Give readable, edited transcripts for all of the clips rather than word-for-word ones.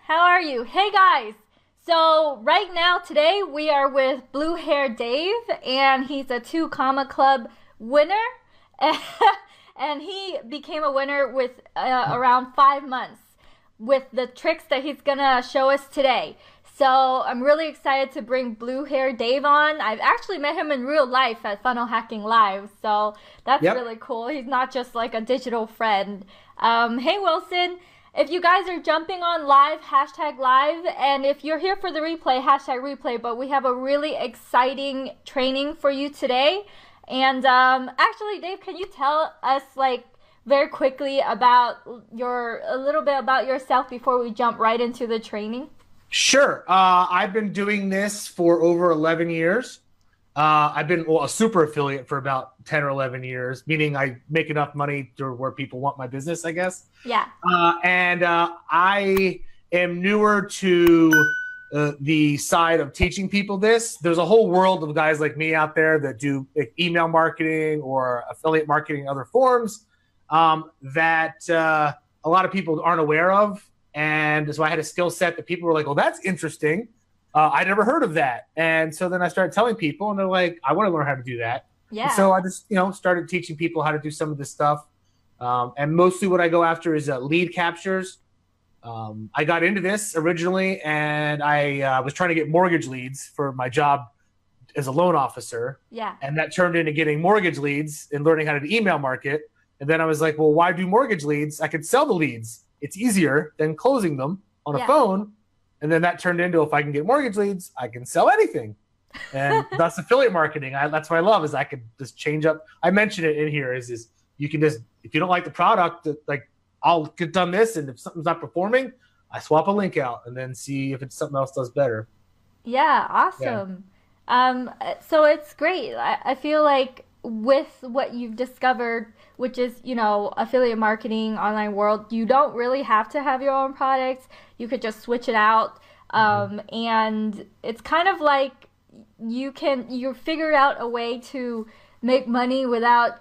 How are you? Hey guys! So right now, today, we are with Blue Hair Dave, and he's a 2 Comma Club winner. And he became a winner with around 5 months with the tricks that he's gonna show us today. So I'm really excited to bring Blue Hair Dave on. I've actually met him in real life at Funnel Hacking Live, so that's Yep. really cool. He's not just like a digital friend. Hey Wilson, if you guys are jumping on live, hashtag live, and if you're here for the replay, hashtag replay, but we have a really exciting training for you today. And actually, Dave, can you tell us like very quickly about a little bit about yourself before we jump right into the training? Sure. I've been doing this for over 11 years. I've been a super affiliate for about 10 or 11 years, meaning I make enough money to where people want my business, I guess. Yeah. And I am newer to the side of teaching people this. There's a whole world of guys like me out there that do like, email marketing or affiliate marketing in other forms that a lot of people aren't aware of. And so I had a skill set that people were like, well, that's interesting. I never heard of that. And so then I started telling people, and they're like, I want to learn how to do that. And Yeah. so I just, started teaching people how to do some of this stuff. And mostly what I go after is lead captures. I got into this originally, and I was trying to get mortgage leads for my job as a loan officer. Yeah. And that turned into getting mortgage leads and learning how to email market. And then I was like, well, why do mortgage leads? I could sell the leads. It's easier than closing them on a Yeah. phone. And then that turned into, if I can get mortgage leads, I can sell anything. And that's affiliate marketing. That's what I love, is I could just change up. I mentioned it in here is you can just, if you don't like the product, like I'll get done this. And if something's not performing, I swap a link out and then see if it's something else does better. Yeah, Yeah. awesome. So it's great. I feel like with what you've discovered, which is, affiliate marketing, online world, you don't really have to have your own products. You could just switch it out. Mhm. And it's kind of like you figured out a way to make money without,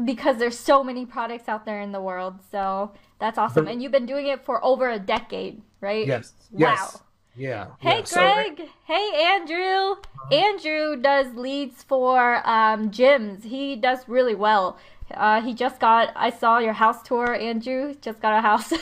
because there's so many products out there in the world. So that's awesome. But And you've been doing it for over a decade, right? yes, Wow. yes, yeah, Hey yeah. So, Greg. Hey Andrew. Andrew does leads for gyms. He does really well. I saw your house tour, Andrew. Just got a house.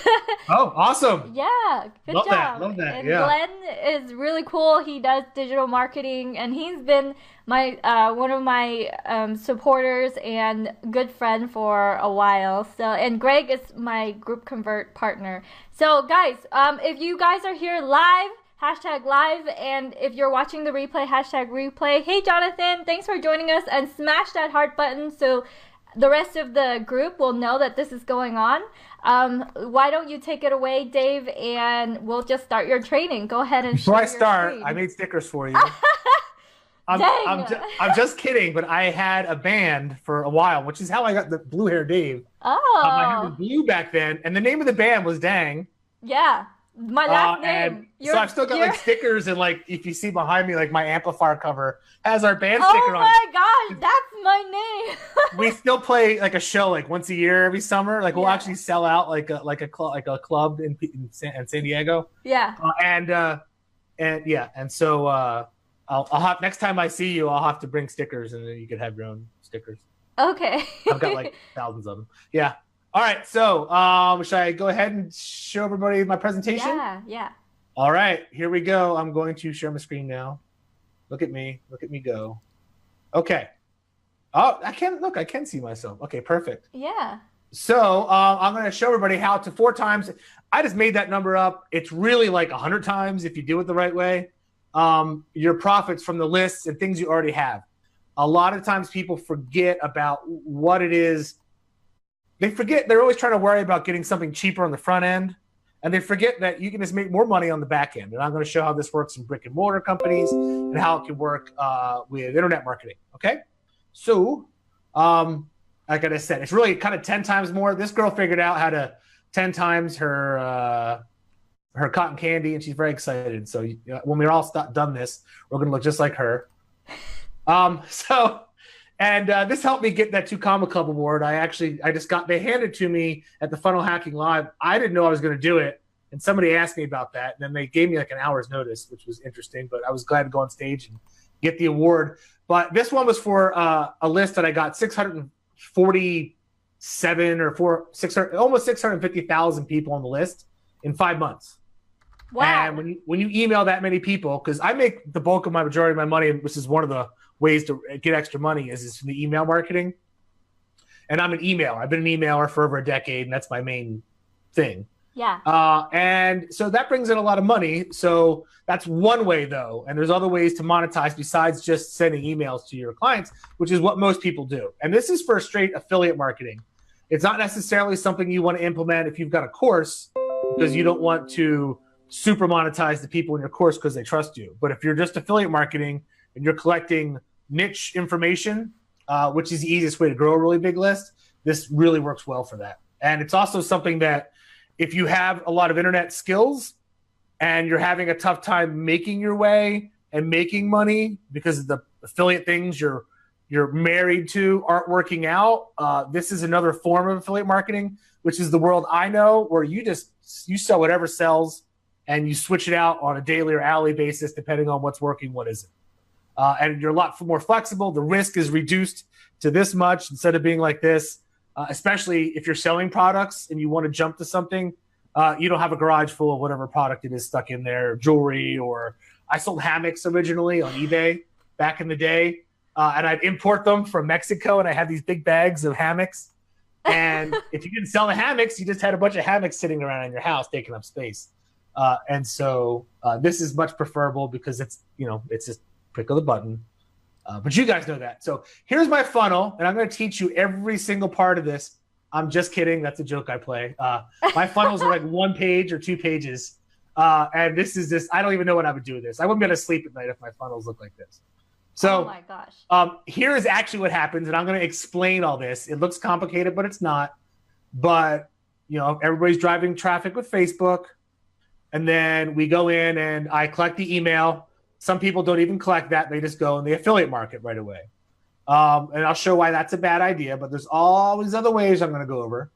oh, awesome. Yeah, good Love that. job. Love that. And Yeah. Glenn is really cool. He does digital marketing, and he's been my one of my supporters and good friend for a while. So, and Greg is my group convert partner. So, guys, if you guys are here live, hashtag live, and if you're watching the replay, hashtag replay. Hey, Jonathan, thanks for joining us, and smash that heart button so the rest of the group will know that this is going on. Why don't you take it away, Dave, and we'll just start your training. Go ahead and Before share I your start, I screen. made stickers for you. Dang. I'm just kidding, but I had a band for a while, which is how I got the Blue Hair Dave. My hair was Oh, blue back then, and the name of the band was Dang. yeah. My last And name. so I've still got you're, like stickers, and like if you see behind me, like my amplifier cover has our band oh sticker on my gosh, that's my name. it. We still play like a show like once a year every summer. Like we'll Yeah. actually sell out like a club in San Diego. Yeah. And yeah, and so I'll have next time I see you, I'll have to bring stickers, and then you could have your own stickers. Okay. I've got like thousands of them. Yeah. All right. So should I go ahead and show everybody my presentation? Yeah, yeah. All right. Here we go. I'm going to share my screen now. Look at me. Look at me go. Okay. Oh, I can see myself. Okay, perfect. Yeah. So I'm going to show everybody how to 4 times. I just made that number up. It's really like 100 times if you do it the right way. Your profits from the lists and things you already have. A lot of times people forget about what it is. They're always trying to worry about getting something cheaper on the front end. And they forget that you can just make more money on the back end. And I'm going to show how this works in brick and mortar companies and how it can work with internet marketing. Okay. So, like I said, it's really kind of 10 times more. This girl figured out how to 10 times her cotton candy, and she's very excited. So when we're all done this, we're going to look just like her. This helped me get that 2 Comma Club award. They handed it to me at the Funnel Hacking Live. I didn't know I was going to do it And somebody asked me about that, and then they gave me like an hour's notice, which was interesting. But I was glad to go on stage and get the award. But this one was for a list that I got 647 or 600, almost 650,000 people on the list in 5 months. Wow. And when you email that many people, because I make the bulk of my majority of my money, which is one of the ways to get extra money is from the email marketing. And I'm an emailer. I've been an emailer for over a decade, and that's my main thing. Yeah. And so that brings in a lot of money. So that's one way, though. And there's other ways to monetize besides just sending emails to your clients, which is what most people do. And this is for straight affiliate marketing. It's not necessarily something you want to implement if you've got a course, because you don't want to super monetize the people in your course because they trust you. But if you're just affiliate marketing and you're collecting niche information, which is the easiest way to grow a really big list, this really works well for that. And it's also something that if you have a lot of internet skills and you're having a tough time making your way and making money because of the affiliate things you're married to aren't working out, this is another form of affiliate marketing, which is the world I know, where you sell whatever sells and you switch it out on a daily or hourly basis depending on what's working, what isn't. And you're a lot more flexible. The risk is reduced to this much instead of being like this. Especially if you're selling products and you want to jump to something, you don't have a garage full of whatever product it is stuck in there, jewelry, or I sold hammocks originally on eBay back in the day. And I'd import them from Mexico, and I had these big bags of hammocks. And if you didn't sell the hammocks, you just had a bunch of hammocks sitting around in your house taking up space. And so this is much preferable because it's just click of the button. But you guys know that. So here's my funnel, and I'm going to teach you every single part of this. I'm just kidding. That's a joke I play. My funnels are like 1 page or 2 pages. And this is just, I don't even know what I would do with this. I wouldn't be able to sleep at night if my funnels look like this. So oh my gosh. Here is actually what happens, and I'm going to explain all this. It looks complicated, but it's not. But, everybody's driving traffic with Facebook. And then we go in and I collect the email. Some people don't even collect that. They just go in the affiliate market right away. And I'll show why that's a bad idea. But there's all these other ways I'm going to go over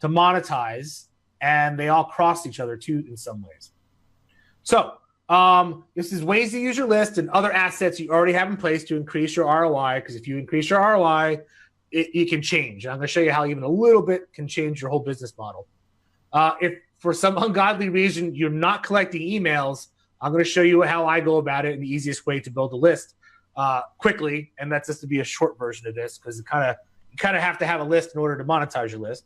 to monetize. And they all cross each other too in some ways. So this is ways to use your list and other assets you already have in place to increase your ROI. Because if you increase your ROI, it can change. I'm going to show you how even a little bit can change your whole business model. If for some ungodly reason you're not collecting emails, I'm going to show you how I go about it and the easiest way to build a list quickly. And that's just to be a short version of this, because you kind of have to have a list in order to monetize your list.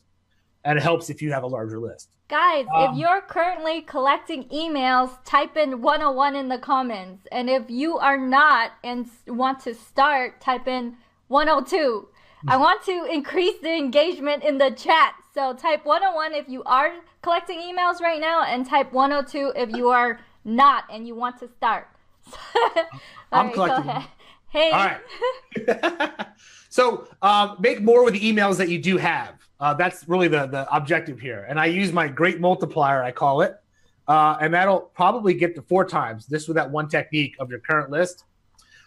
And it helps if you have a larger list. Guys, if you're currently collecting emails, type in 101 in the comments. And if you are not and want to start, type in 102. I want to increase the engagement in the chat. So type 101 if you are collecting emails right now, and type 102 if you are not and you want to start. I'm collecting. Go ahead. Hey. All right. So make more with the emails that you do have. That's really the objective here. And I use my great multiplier, I call it. And that'll probably get to 4 times. This with that one technique of your current list.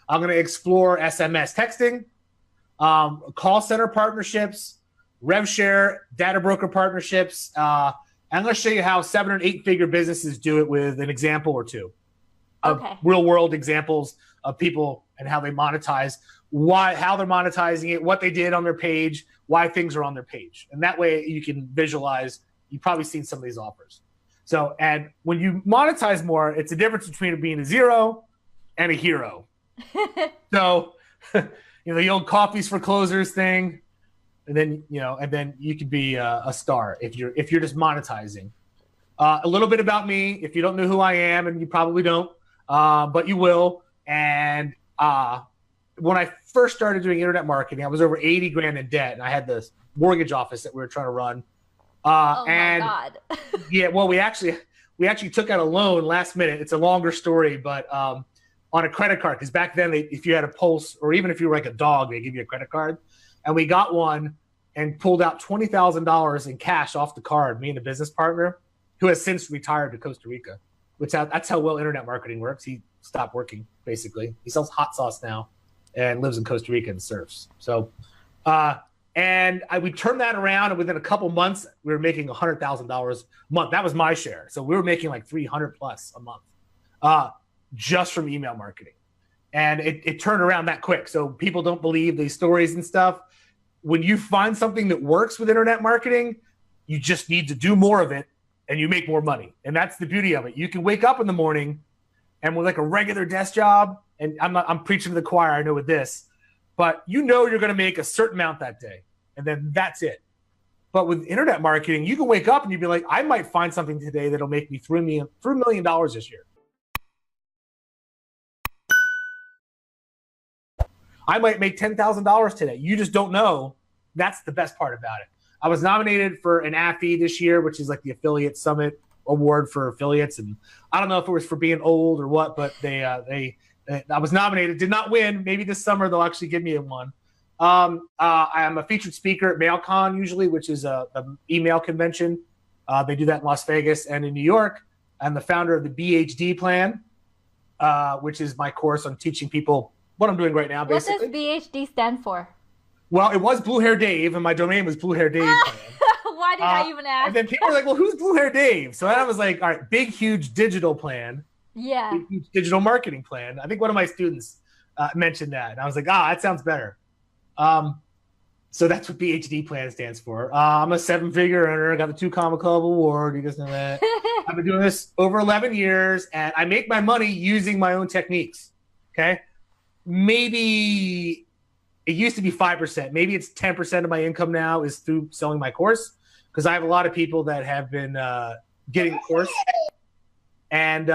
I'm going to explore SMS texting, call center partnerships, rev share, data broker partnerships. I'm going to show you how 7 or 8 figure businesses do it with an example or 2 of real world examples of people and how they monetize, how they're monetizing it, what they did on their page, why things are on their page. And that way you can visualize, you've probably seen some of these offers. So, and when you monetize more, it's a difference between being a 0 and a hero. So, the old coffees for closers thing. And then, you could be a star if you're just monetizing. A little bit about me, if you don't know who I am, and you probably don't, but you will. And when I first started doing internet marketing, I was over 80 grand in debt, and I had this mortgage office that we were trying to run. Oh my God. Yeah, well, we actually took out a loan last minute. It's a longer story, but on a credit card, because back then, if you had a pulse, or even if you were like a dog, they give you a credit card. And we got one and pulled out $20,000 in cash off the card, me and a business partner who has since retired to Costa Rica, that's how well internet marketing works. He stopped working, basically. He sells hot sauce now and lives in Costa Rica and surfs. So, And we turned that around, and within a couple months, we were making $100,000 a month. That was my share. So we were making like 300 plus a month just from email marketing. And it turned around that quick. So people don't believe these stories and stuff. When you find something that works with internet marketing, you just need to do more of it and you make more money. And that's the beauty of it. You can wake up in the morning and with like a regular desk job, and I'm preaching to the choir, I know with this, but you know you're going to make a certain amount that day. And then that's it. But with internet marketing, you can wake up and you'd be like, I might find something today that'll make me $3 million this year. I might make $10,000 today. You just don't know. That's the best part about it. I was nominated for an AFI this year, which is like the Affiliate Summit Award for affiliates. And I don't know if it was for being old or what, but I was nominated, did not win. Maybe this summer they'll actually give me one. I'm a featured speaker at MailCon usually, which is a email convention. They do that in Las Vegas and in New York. I'm the founder of the BHD plan, which is my course on teaching people what I'm doing right now, basically. What does BHD stand for? Well, it was Blue Hair Dave, and my domain was Blue Hair Dave plan. Why did I even ask? And then people were like, well, who's Blue Hair Dave? So then I was like, all right, big, huge digital plan. Yeah. Big, huge digital marketing plan. I think one of my students mentioned that. And I was like, that sounds better. So that's what BHD plan stands for. I'm a 7-figure earner. I got the 2 Comma Club award. You guys know that. I've been doing this over 11 years, and I make my money using my own techniques. Okay. Maybe it used to be 5%. Maybe it's 10% of my income now is through selling my course, because I have a lot of people that have been getting the course. And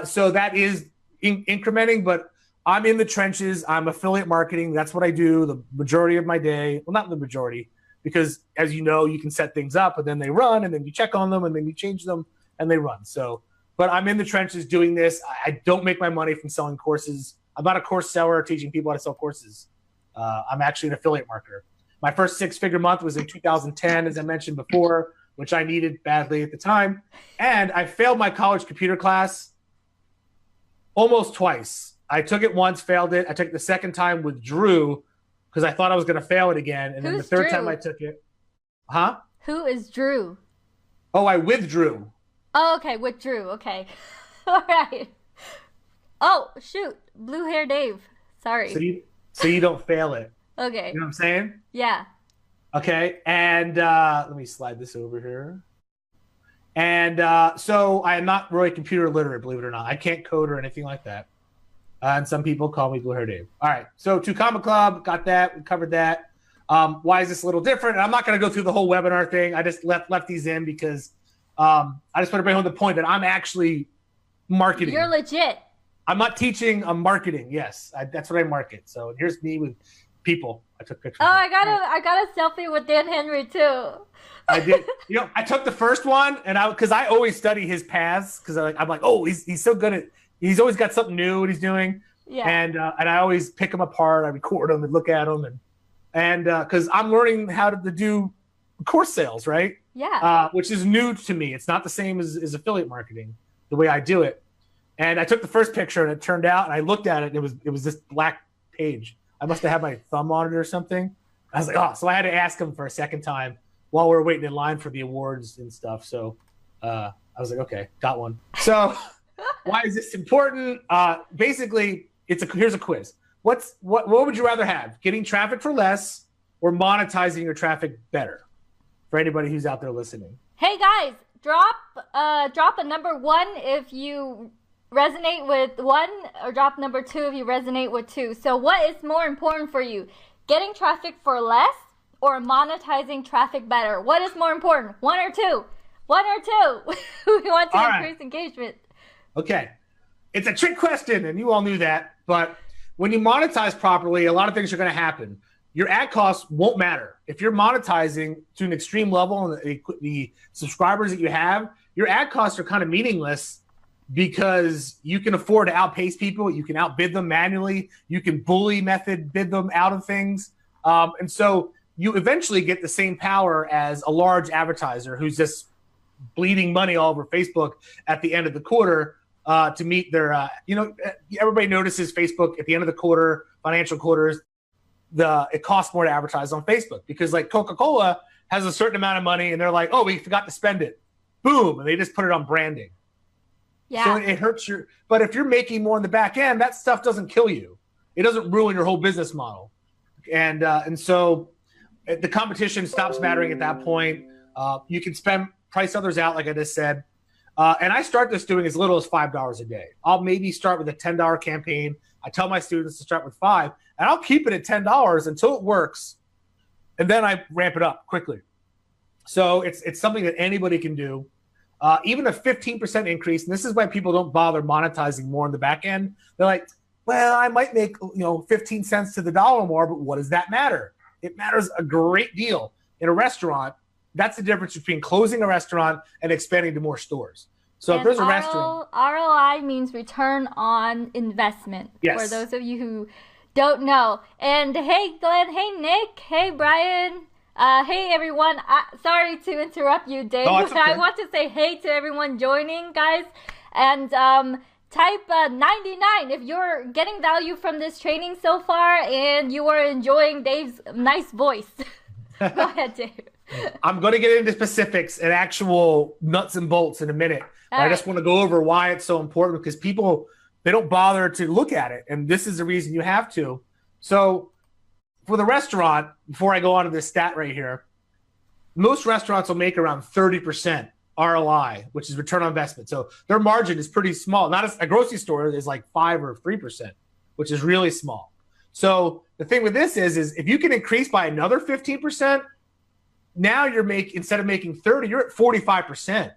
so that is incrementing, but I'm in the trenches. I'm affiliate marketing. That's what I do the majority of my day. Well, not the majority, because as you know, you can set things up and then they run, and then you check on them and then you change them and they run. So, but I'm in the trenches doing this. I don't make my money from selling courses. I'm not a course seller teaching people how to sell courses. I'm actually an affiliate marketer. My first 6-figure month was in 2010, as I mentioned before, which I needed badly at the time. And I failed my college computer class almost twice. I took it once, failed it. I took it the second time, withdrew because I thought I was going to fail it again. And then the third time I took it. Huh? Who is Drew? Oh, I withdrew. Oh, okay. Withdrew. Okay. All right. Oh, shoot. Blue Hair Dave. Sorry. So you don't fail it. Okay. You know what I'm saying? Yeah. Okay. And let me slide this over here. And so I am not really computer literate, believe it or not. I can't code or anything like that. And some people call me Blue Hair Dave. All right. So 2 Comma Club, got that. We covered that. Why is this a little different? And I'm not going to go through the whole webinar thing. I just left these in because I just want to bring home the point that I'm actually marketing. You're legit. I'm not teaching. I'm marketing. That's what I market. So here's me with people. I took pictures. Oh, I got a selfie with Dan Henry too. I did. I took the first one, and because I always study his paths, because I'm like, oh, he's so good at. He's always got something new what he's doing. Yeah. And I always pick him apart. I record them and look at them, and because I'm learning how to do course sales, right? Yeah. Which is new to me. It's not the same as affiliate marketing, the way I do it. And I took the first picture, and it turned out, and I looked at it, and it was this black page. I must have had my thumb on it or something. I was like, oh, so I had to ask him for a second time while we were waiting in line for the awards and stuff. So I was like, okay, got one. So why is this important? Basically, here's a quiz. What would you rather have? Getting traffic for less or monetizing your traffic better? For anybody who's out there listening. Hey guys, drop a number 1 if you resonate with 1, or drop number 2 if you resonate with 2. So what is more important for you? Getting traffic for less or monetizing traffic better? What is more important? 1 or 2? 1 or 2? We want to increase engagement. Okay. It's a trick question, and you all knew that. But when you monetize properly, a lot of things are going to happen. Your ad costs won't matter. If you're monetizing to an extreme level and the subscribers that you have, your ad costs are kind of meaningless because you can afford to outpace people. You can outbid them manually. You can bully method bid them out of things. And so you eventually get the same power as a large advertiser who's just bleeding money all over Facebook at the end of the quarter to meet their, everybody notices Facebook at the end of the quarter, financial quarters, it costs more to advertise on Facebook, because like Coca-Cola has a certain amount of money and they're like, oh, we forgot to spend it. Boom. And they just put it on branding. Yeah. So it hurts but if you're making more in the back end, that stuff doesn't kill you. It doesn't ruin your whole business model. And so the competition stops mattering at that point. You can price others out, like I just said. And I start this doing as little as $5 a day. I'll maybe start with a $10 campaign. I tell my students to start with $5, and I'll keep it at $10 until it works. And then I ramp it up quickly. So it's something that anybody can do. Even a 15% increase, and this is why people don't bother monetizing more in the back end. They're like, well, I might make 15 cents to the dollar more, but what does that matter? It matters a great deal. In a restaurant, that's the difference between closing a restaurant and expanding to more stores. So if there's a restaurant, ROI means return on investment. Yes. For those of you who don't know. And hey, Glenn. Hey, Nick. Hey, Brian. Hey, everyone. Sorry to interrupt you, Dave. Oh, it's okay. I want to say hey to everyone joining, guys. And type 99 if you're getting value from this training so far and you are enjoying Dave's nice voice. Go ahead, Dave. I'm going to get into specifics and actual nuts and bolts in a minute. I just want to go over why it's so important, because people, they don't bother to look at it. And this is the reason you have to. So for the restaurant, before I go on to this stat right here, most restaurants will make around 30% ROI, which is return on investment. So their margin is pretty small. Not as a grocery store is like 5 or 3%, which is really small. So the thing with this is if you can increase by another 15%, now instead of making 30, you're at 45%.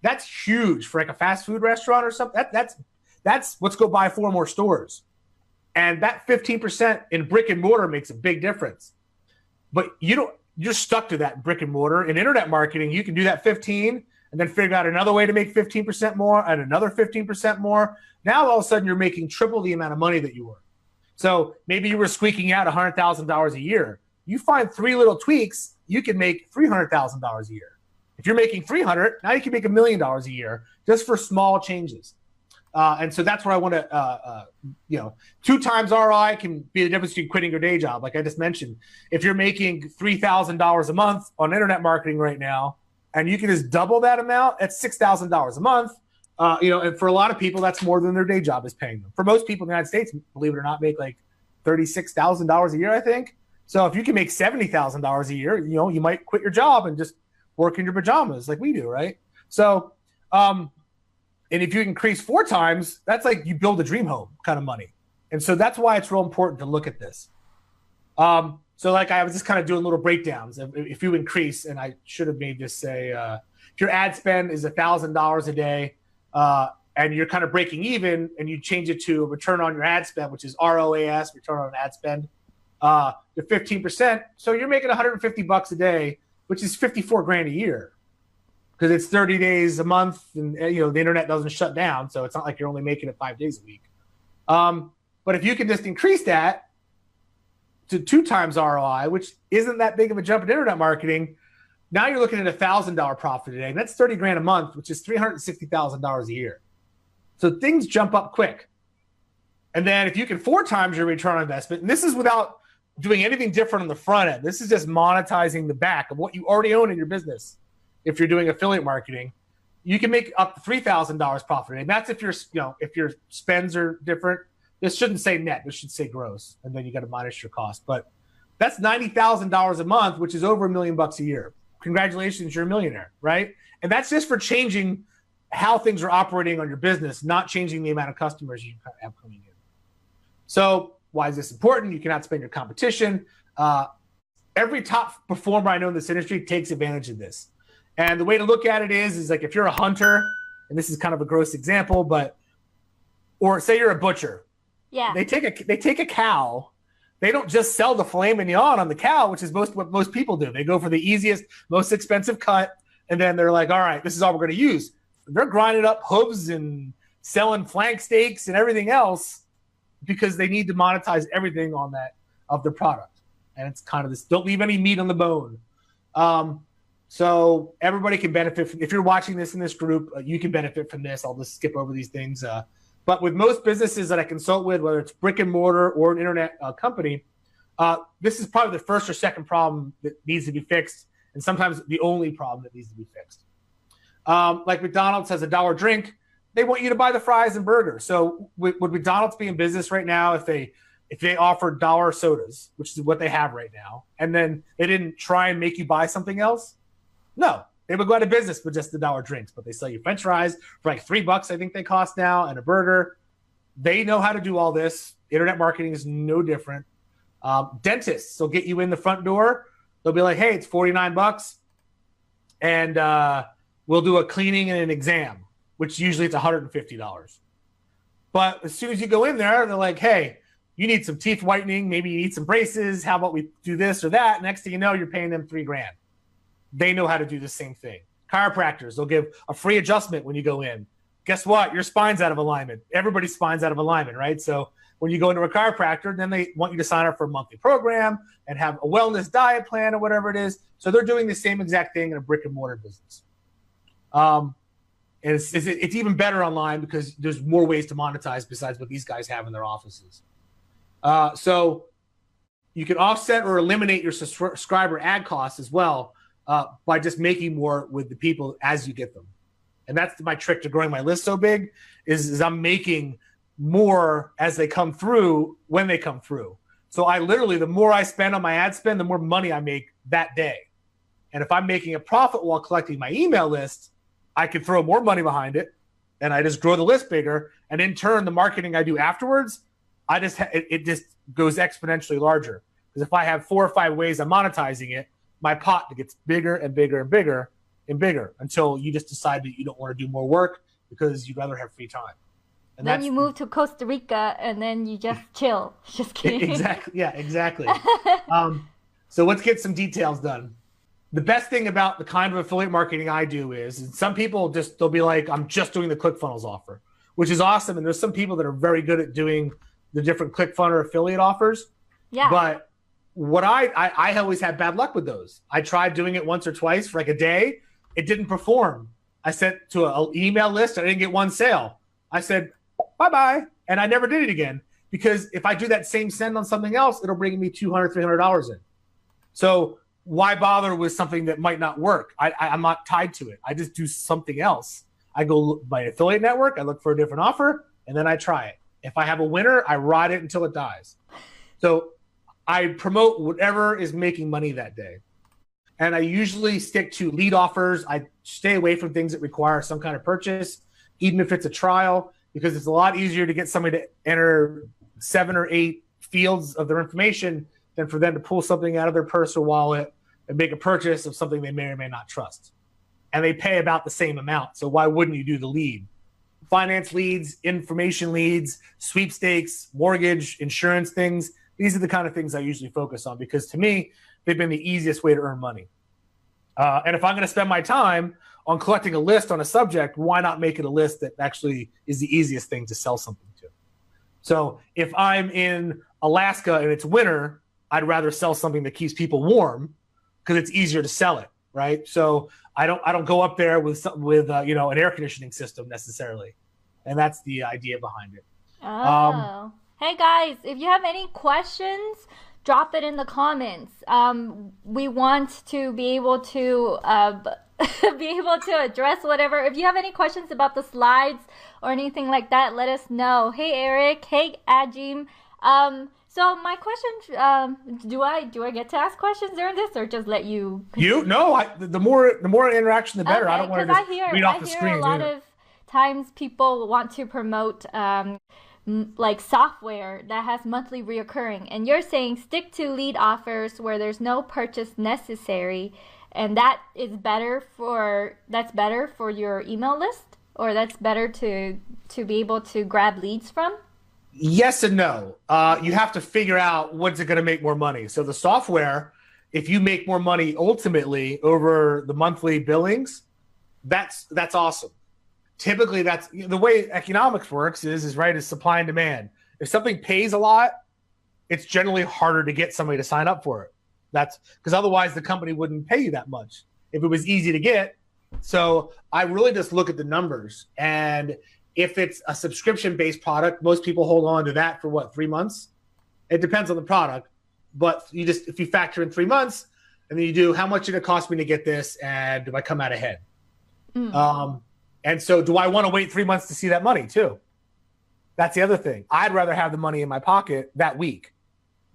That's huge for like a fast food restaurant or something. That's let's go buy 4 more stores. And that 15% in brick and mortar makes a big difference. But you're stuck to that brick and mortar. In internet marketing, you can do that 15 and then figure out another way to make 15% more and another 15% more. Now all of a sudden you're making triple the amount of money that you were. So maybe you were squeaking out $100,000 a year. You find 3 little tweaks, you can make $300,000 a year. If you're making 300, now you can make $1 million a year just for small changes. And so that's where I want to, 2 times ROI can be the difference between quitting your day job. Like I just mentioned, if you're making $3,000 a month on internet marketing right now, and you can just double that amount, that's $6,000 a month. And for a lot of people, that's more than their day job is paying them. For most people in the United States, believe it or not, make like $36,000 a year, I think. So if you can make $70,000 a year, you might quit your job and just work in your pajamas like we do, right? So, and if you increase 4 times, that's like you build a dream home kind of money. And so that's why it's real important to look at this. So like I was just kind of doing little breakdowns. If you increase, and I should have made this say, if your ad spend is $1,000 a day, and you're kind of breaking even, and you change it to a return on your ad spend, which is ROAS, return on ad spend, to 15%. So you're making $150 a day, which is $54,000 a year, because it's 30 days a month, and the internet doesn't shut down, so it's not like you're only making it 5 days a week. But if you can just increase that to 2 times ROI, which isn't that big of a jump in internet marketing, now you're looking at $1,000 profit a day, and that's $30,000 a month, which is $360,000 a year. So things jump up quick. And then if you can 4 times your return on investment, and this is without doing anything different on the front end, this is just monetizing the back of what you already own in your business. If you're doing affiliate marketing, you can make up to $3,000 profit a day. And that's if your spends are different. This shouldn't say net, this should say gross, and then you got to minus your cost. But that's $90,000 a month, which is over $1 million a year. Congratulations, you're a millionaire, right? And that's just for changing how things are operating on your business, not changing the amount of customers you have coming in. So why is this important? You can outspend your competition. Every top performer I know in this industry takes advantage of this. And the way to look at it is like if you're a hunter, and this is kind of a gross example, or say you're a butcher. Yeah. They take a cow. They don't just sell the filet mignon on the cow, which is what most people do. They go for the easiest, most expensive cut, and then they're like, all right, this is all we're going to use. They're grinding up hooves and selling flank steaks and everything else because they need to monetize everything on that of their product. And it's kind of this, don't leave any meat on the bone. So everybody can benefit from, if you're watching this in this group, you can benefit from this. I'll just skip over these things. But with most businesses that I consult with, whether it's brick and mortar or an internet company, This is probably the first or second problem that needs to be fixed, and sometimes the only problem that needs to be fixed. Like McDonald's has $1 drink, they want you to buy the fries and burger. So would McDonald's be in business right now if they offered dollar sodas, which is what they have right now, and then they didn't try and make you buy something else? No, they would go out of business with just the $1 drinks, but they sell you French fries for like $3, I think they cost now, and a burger. They know how to do all this. Internet marketing is no different. Dentists will get you in the front door. They'll be like, hey, it's $49, and we'll do a cleaning and an exam, which usually it's $150. But as soon as you go in there, they're like, hey, you need some teeth whitening. Maybe you need some braces. How about we do this or that? Next thing you know, you're paying them $3,000. They know how to do the same thing. Chiropractors, they'll give a free adjustment when you go in. Guess what? Your spine's out of alignment. Everybody's spine's out of alignment, right? So when you go into a chiropractor, then they want you to sign up for a monthly program and have a wellness diet plan or whatever it is. So they're doing the same exact thing in a brick and mortar business. And it's even better online because there's more ways to monetize besides what these guys have in their offices. So you can offset or eliminate your subscriber ad costs as well by just making more with the people as you get them. And that's my trick to growing my list so big is I'm making more as they come through when they come through. So I literally, the more I spend on my ad spend, the more money I make that day. And if I'm making a profit while collecting my email list, I can throw more money behind it and I just grow the list bigger. And in turn, the marketing I do afterwards, it just goes exponentially larger. Because if I have 4 or 5 ways I'm monetizing it, my pot gets bigger and bigger and bigger and bigger until you just decide that you don't want to do more work because you'd rather have free time. And then you move to Costa Rica and then you just chill. Just kidding. Exactly. Yeah, exactly. So let's get some details done. The best thing about the kind of affiliate marketing I do is some people they'll be like, I'm just doing the ClickFunnels offer, which is awesome. And there's some people that are very good at doing the different ClickFunnels affiliate offers. Yeah. But what I always had bad luck with those. I tried doing it once or twice for like a day. It didn't perform. I sent to an email list. I didn't get one sale. I said, bye-bye. And I never did it again because if I do that same send on something else, it'll bring me $200, $300 in. So why bother with something that might not work? I'm not tied to it. I just do something else. I go by affiliate network. I look for a different offer and then I try it. If I have a winner, I ride it until it dies. So I promote whatever is making money that day. And I usually stick to lead offers. I stay away from things that require some kind of purchase, even if it's a trial, because it's a lot easier to get somebody to enter 7 or 8 fields of their information than for them to pull something out of their purse or wallet and make a purchase of something they may or may not trust. And they pay about the same amount. So why wouldn't you do the lead? Finance leads, information leads, sweepstakes, mortgage, insurance things. These are the kind of things I usually focus on because to me, they've been the easiest way to earn money. And if I'm going to spend my time on collecting a list on a subject, why not make it a list that actually is the easiest thing to sell something to? So if I'm in Alaska and it's winter, I'd rather sell something that keeps people warm because it's easier to sell it, right? So I don't go up there with an air conditioning system necessarily, and that's the idea behind it. Oh, hey guys, if you have any questions, drop it in the comments. We want to be able to address whatever. If you have any questions about the slides or anything like that, let us know. Hey Eric, hey Ajim. So my question, do I get to ask questions during this or just let you? The more interaction, the better. Okay, I don't want to just read off the screen. A lot of times people want to promote like software that has monthly reoccurring, and you're saying stick to lead offers where there's no purchase necessary, and that's better for your email list, or that's better to be able to grab leads from? Yes and no. You have to figure out what's it going to make more money. So the software, if you make more money ultimately over the monthly billings, that's awesome. Typically, that's the way economics works is supply and demand. If something pays a lot, it's generally harder to get somebody to sign up for it. That's because otherwise the company wouldn't pay you that much if it was easy to get. So I really just look at the numbers, and if it's a subscription-based product, most people hold on to that for 3 months? It depends on the product, but if you factor in 3 months, and then you do how much did it cost me to get this, and do I come out ahead? And so do I want to wait 3 months to see that money too? That's the other thing. I'd rather have the money in my pocket that week,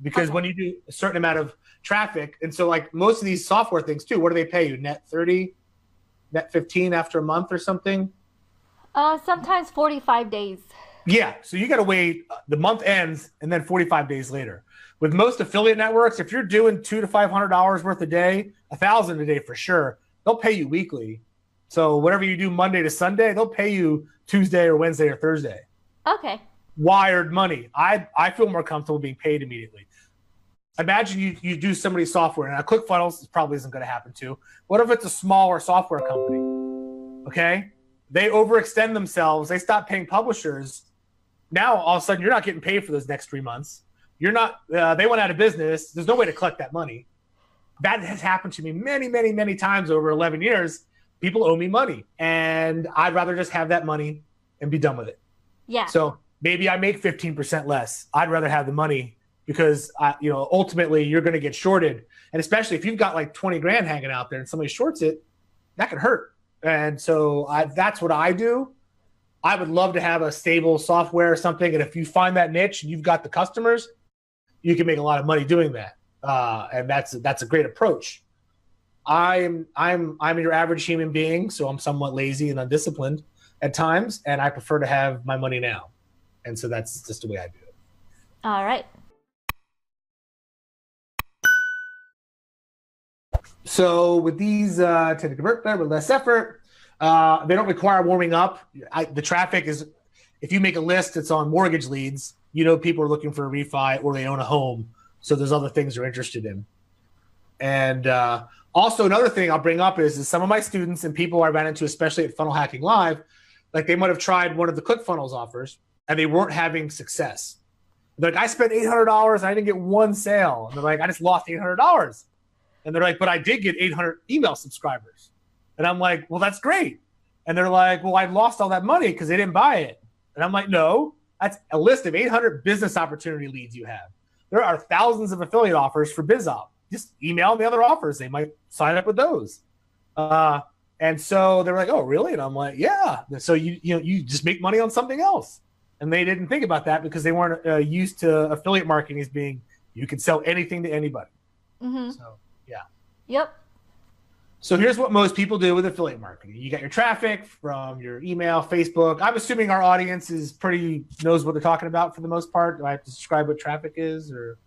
because when you do a certain amount of traffic, and so like most of these software things too, what do they pay you? Net 30, net 15 after a month or something? Sometimes 45 days. Yeah, so you got to wait. The month ends, and then 45 days later. With most affiliate networks, if you're doing $200 to $500 worth a day, $1,000 a day for sure, they'll pay you weekly. So whatever you do Monday to Sunday, they'll pay you Tuesday or Wednesday or Thursday. Okay. Wired money. I feel more comfortable being paid immediately. Imagine you do somebody's software, and ClickFunnels probably isn't going to happen too. What if it's a smaller software company? Okay, they overextend themselves. They stop paying publishers. Now all of a sudden you're not getting paid for those next 3 months. You're not. They went out of business. There's no way to collect that money. That has happened to me many, many, many times over 11 years. People owe me money, and I'd rather just have that money and be done with it. Yeah. So maybe I make 15% less. I'd rather have the money, because ultimately you're going to get shorted. And especially if you've got like 20 grand hanging out there and somebody shorts it, that could hurt. And so that's what I do. I would love to have a stable software or something. And if you find that niche and you've got the customers, you can make a lot of money doing that. And that's a great approach. I'm your average human being, so I'm somewhat lazy and undisciplined at times, and I prefer to have my money now. And so that's just the way I do it. All right. So with these tend to convert better with less effort. They don't require warming up. The traffic is, if you make a list, it's on mortgage leads. People are looking for a refi or they own a home. So there's other things they're interested in. And also another thing I'll bring up is some of my students and people I ran into, especially at Funnel Hacking Live, like they might have tried one of the ClickFunnels offers and they weren't having success. They're like, I spent $800 and I didn't get one sale. And they're like, I just lost $800. And they're like, but I did get 800 email subscribers. And I'm like, well, that's great. And they're like, well, I lost all that money because they didn't buy it. And I'm like, no, that's a list of 800 business opportunity leads you have. There are thousands of affiliate offers for BizOp. Just email the other offers. They might sign up with those. And so they're like, oh, really? And I'm like, yeah. So you just make money on something else. And they didn't think about that because they weren't used to affiliate marketing as being, you can sell anything to anybody. Mm-hmm. So, yeah. Yep. So here's what most people do with affiliate marketing. You got your traffic from your email, Facebook. I'm assuming our audience is knows what they're talking about for the most part. Do I have to describe what traffic is, or?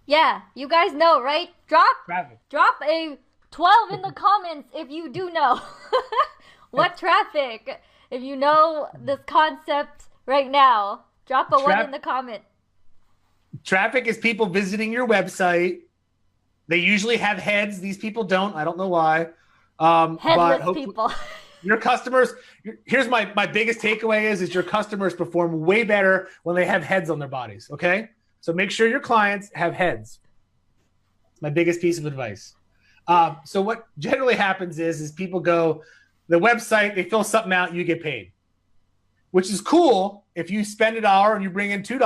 Yeah, you guys know, right? Drop a 12 in the comments if you do know what traffic. If you know this concept right now, drop a 1 in the comment. Traffic is people visiting your website. They usually have heads. These people don't. I don't know why. Headless people. Your customers, here's my biggest takeaway is your customers perform way better when they have heads on their bodies, okay? So make sure your clients have heads. It's my biggest piece of advice. So what generally happens is people go, the website, they fill something out, you get paid, which is cool. If you spend $1 and you bring in $2,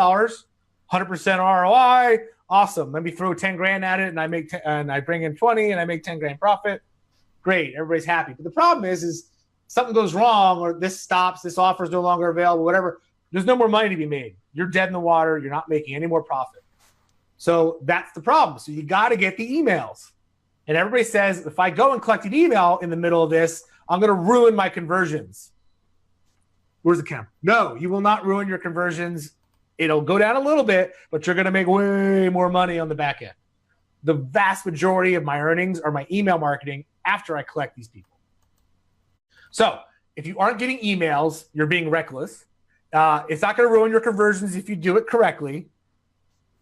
100% ROI, awesome. Let me throw 10 grand at it and I bring in 20 and I make 10 grand profit. Great, everybody's happy. But the problem is something goes wrong or this stops, this offer is no longer available, whatever. There's no more money to be made. You're dead in the water. You're not making any more profit. So that's the problem. So you got to get the emails. And everybody says, if I go and collect an email in the middle of this, I'm going to ruin my conversions. Where's the camera? No, you will not ruin your conversions. It'll go down a little bit, but you're going to make way more money on the back end. The vast majority of my earnings are my email marketing after I collect these people. So if you aren't getting emails, you're being reckless. It's not going to ruin your conversions if you do it correctly.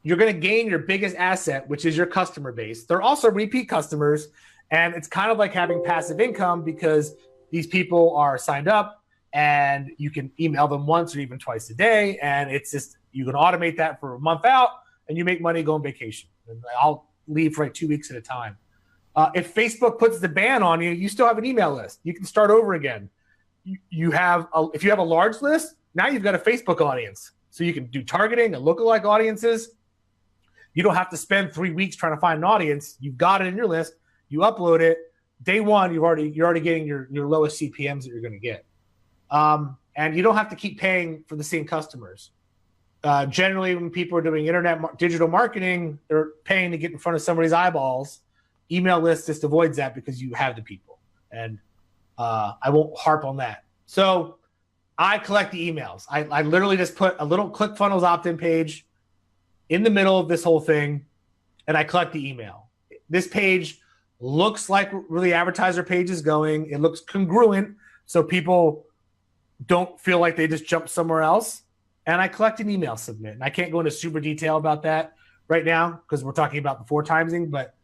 You're going to gain your biggest asset, which is your customer base. They're also repeat customers, and it's kind of like having passive income because these people are signed up and you can email them once or even twice a day. And it's just, you can automate that for a month out and you make money going vacation. And I'll leave for like 2 weeks at a time. If Facebook puts the ban on you, you still have an email list. You can start over again. If you have a large list, now you've got a Facebook audience. So you can do targeting and lookalike audiences. You don't have to spend 3 weeks trying to find an audience. You've got it in your list. You upload it. Day one, you're already getting your lowest CPMs that you're going to get. And you don't have to keep paying for the same customers. Generally, when people are doing digital marketing, they're paying to get in front of somebody's eyeballs. Email list just avoids that because you have the people. And I won't harp on that. So I collect the emails. I literally just put a little ClickFunnels opt-in page in the middle of this whole thing, and I collect the email. This page looks like where the advertiser page is going. It looks congruent, so people don't feel like they just jumped somewhere else. And I collect an email submit. And I can't go into super detail about that right now because we're talking about the 4 timesing. But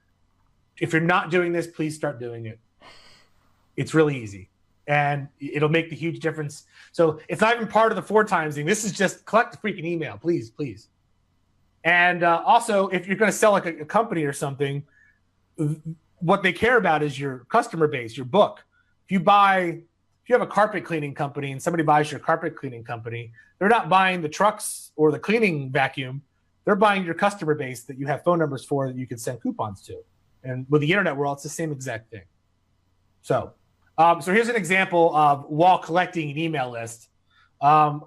if you're not doing this, please start doing it. It's really easy. And it'll make the huge difference. So it's not even part of the 4 timesing. This is just collect the freaking email, please, please. And also, if you're going to sell like a company or something, what they care about is your customer base, your book. If you have a carpet cleaning company and somebody buys your carpet cleaning company, they're not buying the trucks or the cleaning vacuum. They're buying your customer base that you have phone numbers for that you can send coupons to. And with the internet world, it's the same exact thing. So here's an example of while collecting an email list. I'm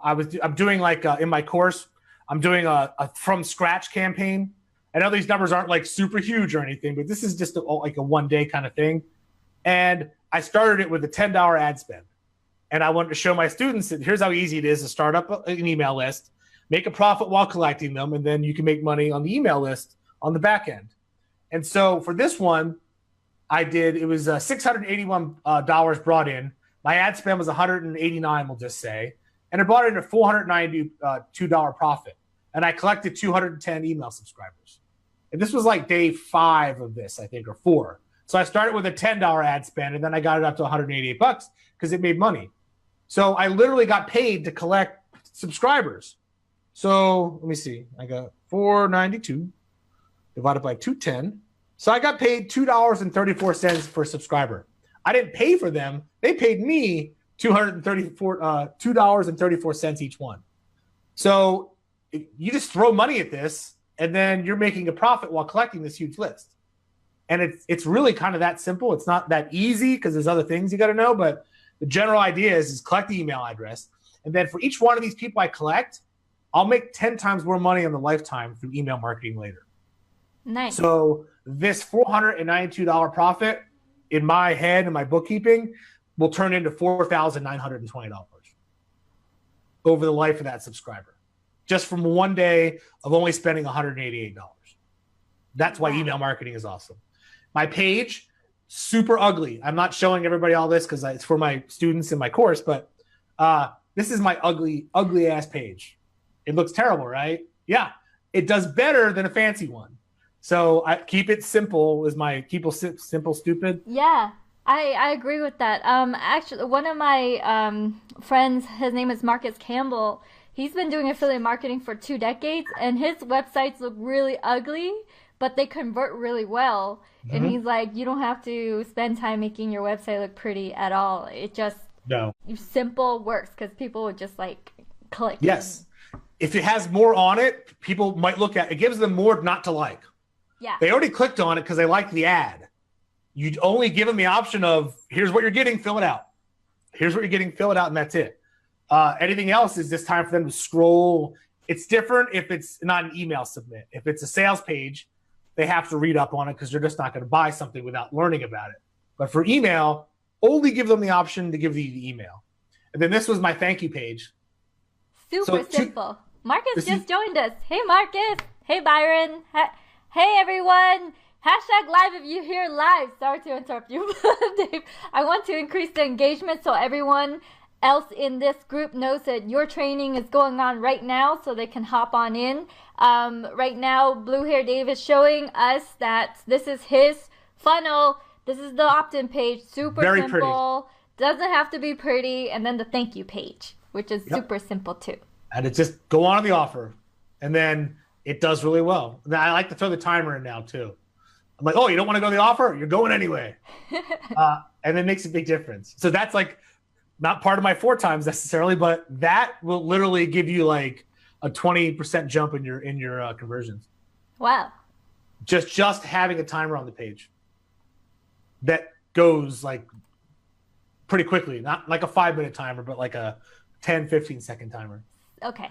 doing like in my course, I'm doing a from scratch campaign. I know these numbers aren't like super huge or anything, but this is just like a one-day kind of thing. And I started it with a $10 ad spend. And I wanted to show my students that here's how easy it is to start up an email list, make a profit while collecting them, and then you can make money on the email list on the back end. And so for this one, it was $681 brought in. My ad spend was $189, we'll just say. And I brought in a $492 profit. And I collected 210 email subscribers. And this was like day 5 of this, I think, or 4. So I started with a $10 ad spend, and then I got it up to $188 because it made money. So I literally got paid to collect subscribers. So let me see. I got 492 divided by 210. So I got paid $2.34 per subscriber. I didn't pay for them. They paid me $2.34 each one. So you just throw money at this, and then you're making a profit while collecting this huge list. And it's really kind of that simple. It's not that easy because there's other things you got to know, but the general idea is collect the email address. And then for each one of these people I collect, I'll make 10 times more money on the lifetime through email marketing later. Nice. So this $492 profit in my head and my bookkeeping will turn into $4,920 over the life of that subscriber, just from one day of only spending $188. That's why email marketing is awesome. My page, super ugly. I'm not showing everybody all this because it's for my students in my course, but this is my ugly ass page. It looks terrible, right? Yeah, it does better than a fancy one. So I keep it simple. Is my simple stupid? Yeah, I agree with that. Actually, one of my friends, his name is Marcus Campbell. He's been doing affiliate marketing for 2 decades, and his websites look really ugly, but they convert really well. Mm-hmm. And he's like, you don't have to spend time making your website look pretty at all. It just simple works because people would just like click. Yes. If it has more on it, people might look at it. It gives them more not to like. Yeah. They already clicked on it because they like the ad. You only give them the option of here's what you're getting, fill it out. Here's what you're getting, fill it out, and that's it. Anything else is just time for them to scroll. It's different if it's not an email submit. If it's a sales page, they have to read up on it because they're just not going to buy something without learning about it. But for email, only give them the option to give you the email. And then this was my thank you page. Super simple. Marcus just joined us. Hey, Marcus. Hey, Byron. Hey, everyone. Hashtag live if you're here live. Sorry to interrupt you, Dave. I want to increase the engagement so everyone else in this group knows that your training is going on right now so they can hop on in. Right now, Blue Hair Dave is showing us that this is his funnel. This is the opt-in page. Super Very simple. Pretty. Doesn't have to be pretty. And then the thank you page, which is super simple too. And it just go on the offer. And then it does really well. I like to throw the timer in now too. I'm like, oh, you don't want to go to the offer? You're going anyway. And it makes a big difference. So that's like not part of my 4 times necessarily, but that will literally give you like a 20% jump in your conversions. Wow. Just having a timer on the page that goes like pretty quickly, not like a 5-minute timer, but like a 10-15 second timer. Okay.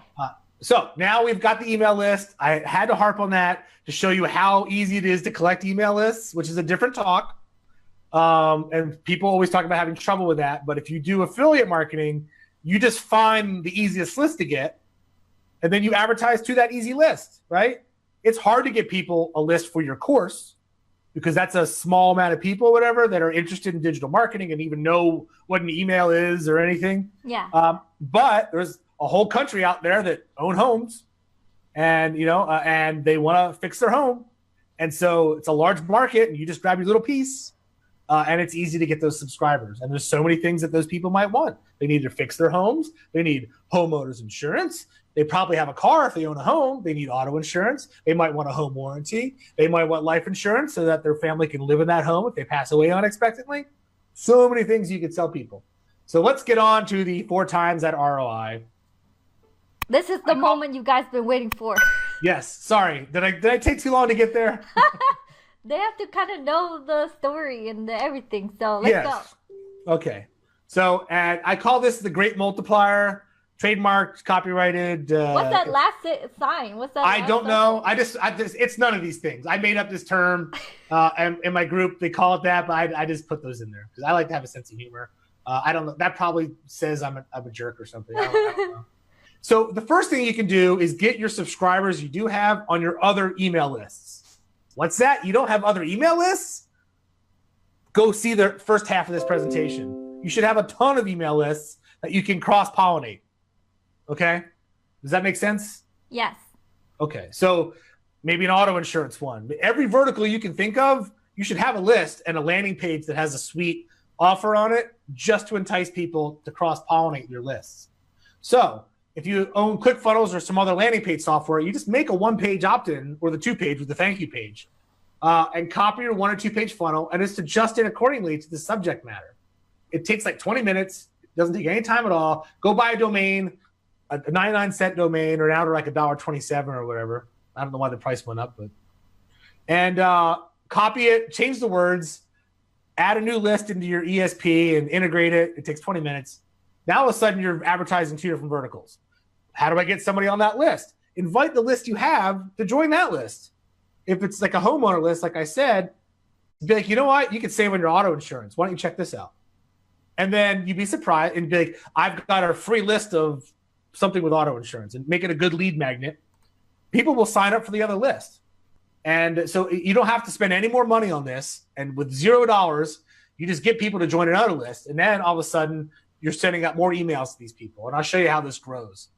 So now we've got the email list. I had to harp on that to show you how easy it is to collect email lists, which is a different talk. And people always talk about having trouble with that. But if you do affiliate marketing, you just find the easiest list to get, and then you advertise to that easy list, right? It's hard to get people a list for your course because that's a small amount of people, whatever, that are interested in digital marketing and even know what an email is or anything. Yeah. But there's a whole country out there that own homes, and and they want to fix their home, and so it's a large market, and you just grab your little piece, and it's easy to get those subscribers. And there's so many things that those people might want. They need to fix their homes. They need homeowners insurance. They probably have a car if they own a home. They need auto insurance. They might want a home warranty. They might want life insurance so that their family can live in that home if they pass away unexpectedly. So many things you could sell people. So let's get on to the 4 times that ROI. This is the moment you guys been waiting for. Yes. Sorry. Did I take too long to get there? They have to kind of know the story and everything. So let's go. Okay. So, and I call this the Great Multiplier, trademarked, copyrighted. What's that last sign? What's that? I don't know. I just, it's none of these things. I made up this term, and in my group they call it that, but I just put those in there because I like to have a sense of humor. I don't know. That probably says I'm a jerk or something. I don't know. So the first thing you can do is get your subscribers you do have on your other email lists. What's that? You don't have other email lists? Go see the first half of this presentation. You should have a ton of email lists that you can cross-pollinate. Okay? Does that make sense? Yes. Okay. So maybe an auto insurance one. Every vertical you can think of, you should have a list and a landing page that has a sweet offer on it just to entice people to cross-pollinate your lists. So if you own ClickFunnels or some other landing page software, you just make a 1-page opt-in or the 2-page with the thank you page, and copy your 1 or 2-page funnel, and just adjust it accordingly to the subject matter. It takes like 20 minutes. It doesn't take any time at all. Go buy a domain, a 99-cent domain, or now to like $1.27 or whatever. I don't know why the price went up, and copy it, change the words, add a new list into your ESP and integrate it. It takes 20 minutes. Now all of a sudden you're advertising 2 different verticals. How do I get somebody on that list? Invite the list you have to join that list. If it's like a homeowner list, like I said, be like, you know what? You can save on your auto insurance. Why don't you check this out? And then you'd be surprised and be like, I've got a free list of something with auto insurance, and make it a good lead magnet. People will sign up for the other list. And so you don't have to spend any more money on this. And with $0, you just get people to join another list. And then all of a sudden you're sending out more emails to these people. And I'll show you how this grows.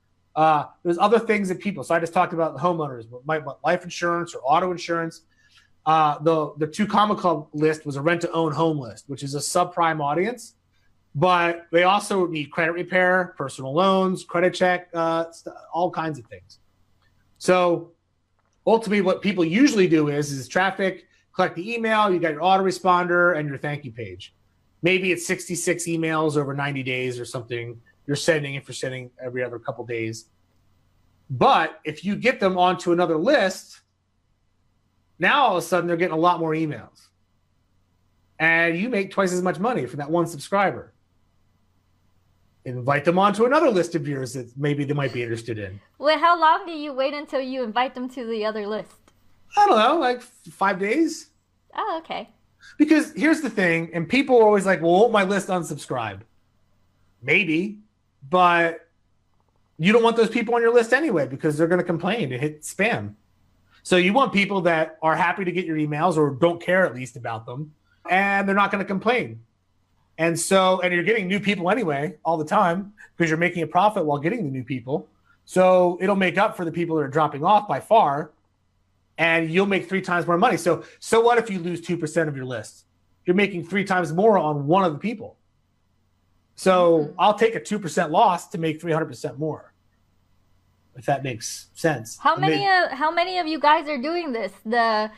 There's other things that people, so I just talked about homeowners, might want life insurance or auto insurance. The 2 Comma Club list was a rent-to-own home list, which is a subprime audience, but they also need credit repair, personal loans, credit check, all kinds of things. So ultimately what people usually do is traffic, collect the email, you got your autoresponder and your thank you page. Maybe it's 66 emails over 90 days or something you're sending if you're sending every other couple days. But if you get them onto another list, now all of a sudden they're getting a lot more emails. And you make twice as much money from that one subscriber. Invite them onto another list of yours that maybe they might be interested in. Wait, how long do you wait until you invite them to the other list? I don't know, like 5 days. Oh, okay. Because here's the thing, and people are always like, well, won't my list unsubscribe? Maybe, but you don't want those people on your list anyway because they're going to complain and hit spam. So you want people that are happy to get your emails or don't care at least about them, and they're not going to complain. And you're getting new people anyway all the time because you're making a profit while getting the new people. So it'll make up for the people that are dropping off by far, and you'll make 3 times more money. So what if you lose 2% of your list? You're making 3 times more on one of the people. So I'll take a 2% loss to make 300% more, if that makes sense. How many of you guys are doing this? The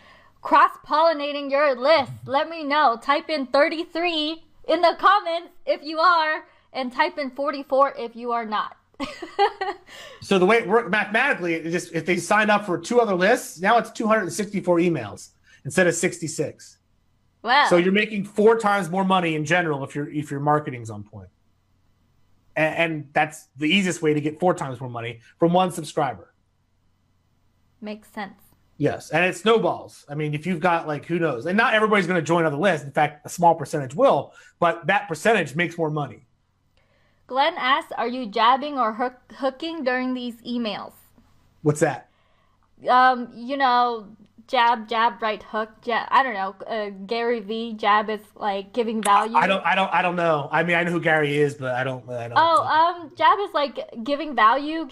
cross-pollinating your list. Let me know. Type in 33 in the comments if you are, and type in 44 if you are not. So the way it works mathematically, it just if they signed up for 2 other lists, now it's 264 emails instead of 66. Wow. So you're making 4 times more money in general if your marketing's on point. And that's the easiest way to get 4 times more money from one subscriber. Makes sense. Yes, and it snowballs. I mean, if you've got like who knows, and not everybody's going to join other lists. In fact, a small percentage will, but that percentage makes more money. Glenn asks, are you jabbing or hooking during these emails? What's that? You know, jab, jab, right hook. Jab, I don't know. Gary V. Jab is like giving value. I don't know. I mean, I know who Gary is, but I don't. Oh, jab is like giving value,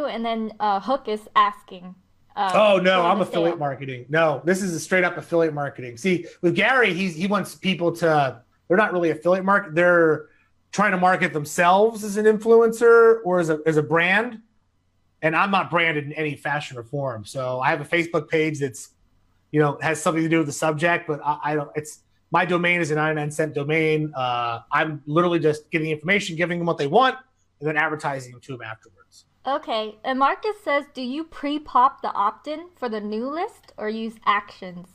and then hook is asking. Oh no, I'm the affiliate sale. marketing. No, this is a straight up affiliate marketing. See, with Gary, he wants people to. They're not really affiliate market. They're trying to market themselves as an influencer or as a brand. And I'm not branded in any fashion or form. So I have a Facebook page that's, has something to do with the subject, but I don't. It's my domain is a 99-cent domain. I'm literally just getting information, giving them what they want, and then advertising them to them afterwards. Okay, and Marcus says, do you pre-pop the opt-in for the new list or use actions?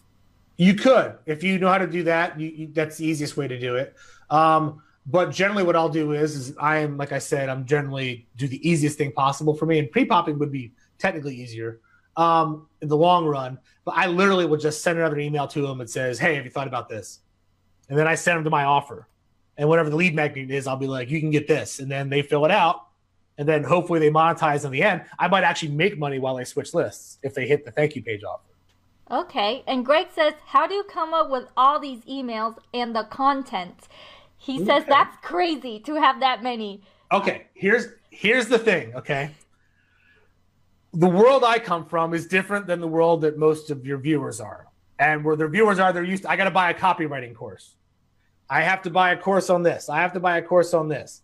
You could, if you know how to do that. That's the easiest way to do it. But generally, what I'll do is like I said, I'm generally do the easiest thing possible for me, and pre-popping would be technically easier in the long run. But I literally would just send another email to them that says, "Hey, have you thought about this?" And then I send them to my offer, and whatever the lead magnet is, I'll be like, "You can get this," and then they fill it out. And then hopefully they monetize in the end. I might actually make money while they switch lists if they hit the thank you page offer. Okay, and Greg says, how do you come up with all these emails and the content? He says that's crazy to have that many. Okay, here's the thing, okay? The world I come from is different than the world that most of your viewers are. And where their viewers are, I got to buy a copywriting course. I have to buy a course on this. I have to buy a course on this.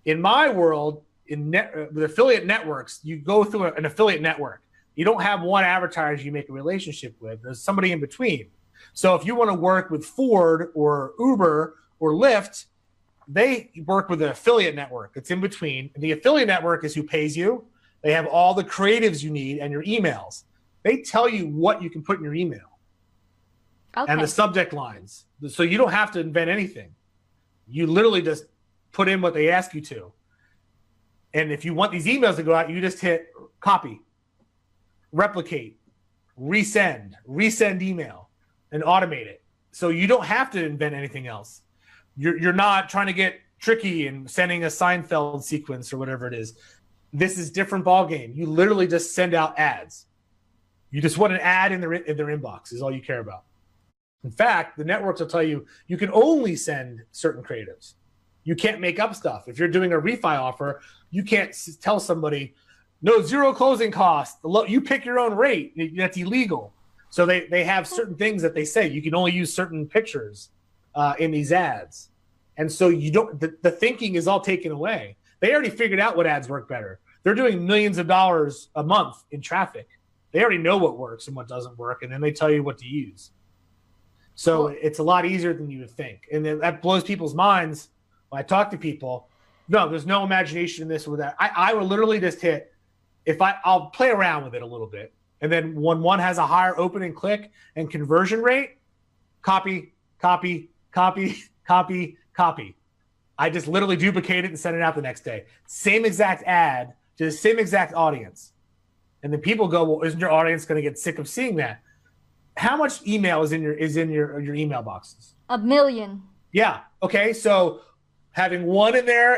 In my world, with affiliate networks, you go through an affiliate network. You don't have one advertiser you make a relationship with. There's somebody in between. So if you want to work with Ford or Uber or Lyft, they work with an affiliate network. It's in between. And the affiliate network is who pays you. They have all the creatives you need and your emails. They tell you what you can put in your email and the subject lines. So you don't have to invent anything. You literally just put in what they ask you to. And if you want these emails to go out, you just hit copy, replicate, resend email, and automate it. So you don't have to invent anything else. You're not trying to get tricky and sending a Seinfeld sequence or whatever it is. This is different ballgame. You literally just send out ads. You just want an ad in their inbox is all you care about. In fact, the networks will tell you you can only send certain creatives. You can't make up stuff. If you're doing a refi offer, you can't tell somebody, no, 0 closing costs. You pick your own rate. That's illegal. So they have certain things that they say. You can only use certain pictures in these ads. And so you don't. The thinking is all taken away. They already figured out what ads work better. They're doing millions of dollars a month in traffic. They already know what works and what doesn't work, and then they tell you what to use. So it's a lot easier than you would think. And then that blows people's minds. When I talk to people, no, there's no imagination in this or that. I will literally just hit, I'll play around with it a little bit. And then when one has a higher open and click and conversion rate, copy. I just literally duplicate it and send it out the next day. Same exact ad to the same exact audience. And then people go, well, isn't your audience going to get sick of seeing that? How much email is in your email boxes? 1 million. Yeah. Okay. So having one in there,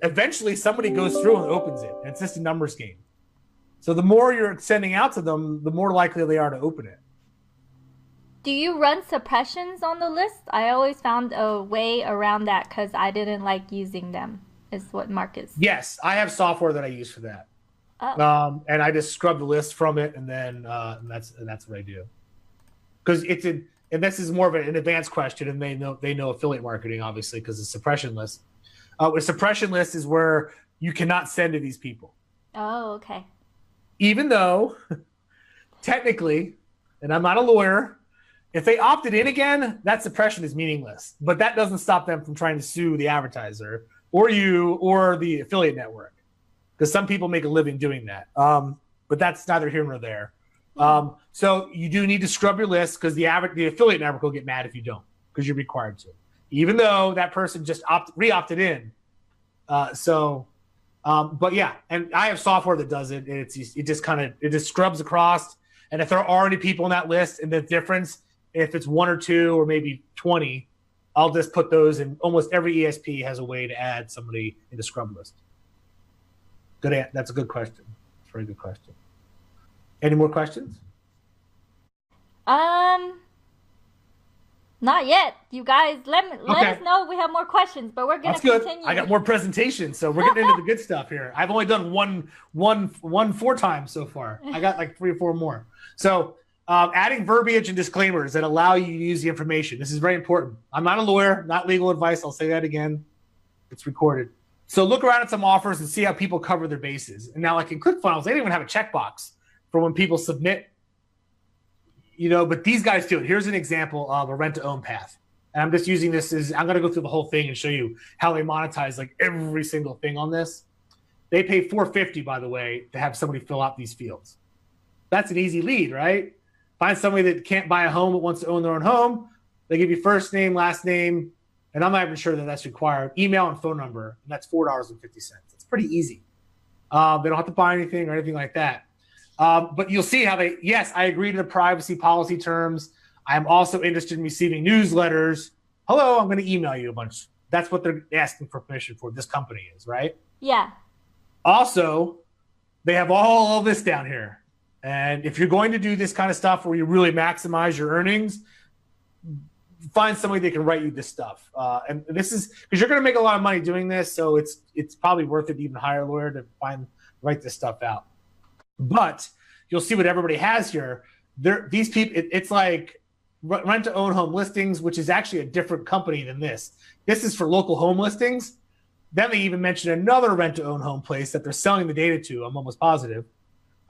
eventually somebody goes through and opens it. And it's just a numbers game. So the more you're sending out to them, the more likely they are to open it. Do you run suppressions on the list? I always found a way around that because I didn't like using them, is what Marcus. Yes, I have software that I use for that. Oh. And I just scrub the list from it, and then and that's what I do. Because and this is more of an advanced question, and they know affiliate marketing, obviously, because it's suppression list. A suppression list is where you cannot send to these people. Oh, okay. Even though, technically, and I'm not a lawyer, if they opted in again, that suppression is meaningless. But that doesn't stop them from trying to sue the advertiser or you or the affiliate network. because some people make a living doing that. But that's neither here nor there. So you do need to scrub your list, because the affiliate network will get mad if you don't, because you're required to, even though that person just re-opted in. But yeah, and I have software that does it. And it just scrubs across. And if there are already people on that list, and the difference, if it's 1 or 2 or maybe 20, I'll just put those in. Almost every ESP has a way to add somebody in the scrub list. That's a good question. It's a very good question. Any more questions? Not yet. You guys, let us know if we have more questions, but we're gonna continue. I got more presentations, so we're getting into the good stuff here. I've only done one 4 times so far. I got like 3 or 4 more. So adding verbiage and disclaimers that allow you to use the information. This is very important. I'm not a lawyer, not legal advice. I'll say that again. It's recorded. So look around at some offers and see how people cover their bases. And now, like in ClickFunnels, they don't even have a checkbox for when people submit. But these guys do it. Here's an example of a rent-to-own path. And I'm just using this I'm going to go through the whole thing and show you how they monetize like every single thing on this. They pay $450, by the way, to have somebody fill out these fields. That's an easy lead, right? Find somebody that can't buy a home but wants to own their own home. They give you first name, last name, and I'm not even sure that that's required. Email and phone number, and that's $4.50. It's pretty easy. They don't have to buy anything or anything like that. But you'll see how yes, I agree to the privacy policy terms. I'm also interested in receiving newsletters. Hello, I'm going to email you a bunch. That's what they're asking for permission for. This company is, right? Yeah. Also, they have all of this down here. And if you're going to do this kind of stuff where you really maximize your earnings, find somebody that can write you this stuff. And this is because you're going to make a lot of money doing this. So it's probably worth it to even hire a lawyer to write this stuff out. But you'll see what everybody has here. These people, it's like rent-to-own home listings, which is actually a different company than this. This is for local home listings. Then they even mention another rent-to-own home place that they're selling the data to, I'm almost positive.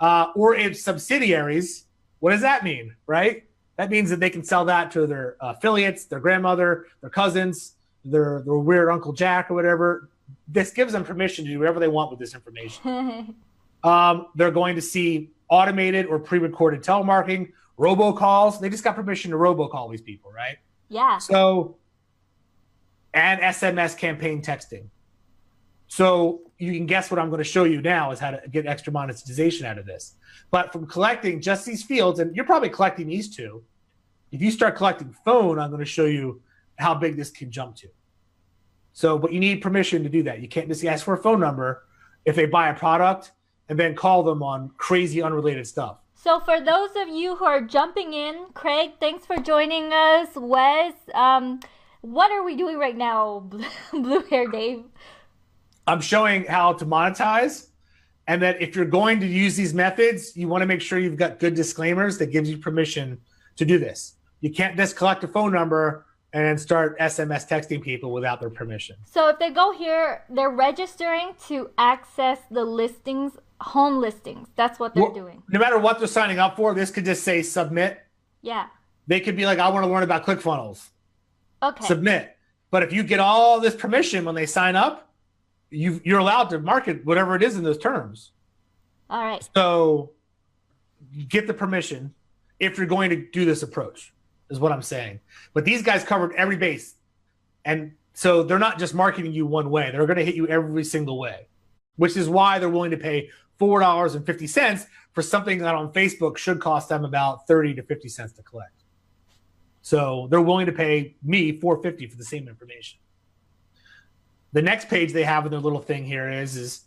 Or if subsidiaries, what does that mean, right? That means that they can sell that to their affiliates, their grandmother, their cousins, their weird Uncle Jack or whatever. This gives them permission to do whatever they want with this information. They're going to see automated or pre-recorded telemarketing, robocalls. They just got permission to robocall these people, right? Yeah. So, and SMS campaign texting. So you can guess what I'm going to show you now is how to get extra monetization out of this. But from collecting just these fields, and you're probably collecting these 2. If you start collecting phone, I'm going to show you how big this can jump to. So, but you need permission to do that. You can't just ask for a phone number if they buy a product and then call them on crazy unrelated stuff. So for those of you who are jumping in, Craig, thanks for joining us. Wes, what are we doing right now, Blue Hair Dave? I'm showing how to monetize, and that if you're going to use these methods, you want to make sure you've got good disclaimers that gives you permission to do this. You can't just collect a phone number and start SMS texting people without their permission. So if they go here, they're registering to access the listings, home listings. That's what they're doing. No matter what they're signing up for, this could just say submit. Yeah. They could be like, I want to learn about ClickFunnels. Okay. Submit. But if you get all this permission when they sign up, you're allowed to market whatever it is in those terms. All right. So you get the permission if you're going to do this approach, is what I'm saying. But these guys covered every base. And so they're not just marketing you one way. They're going to hit you every single way, which is why they're willing to pay $4.50 for something that on Facebook should cost them about 30 to 50 cents to collect. So they're willing to pay me $4.50 for the same information. The next page they have in their little thing here is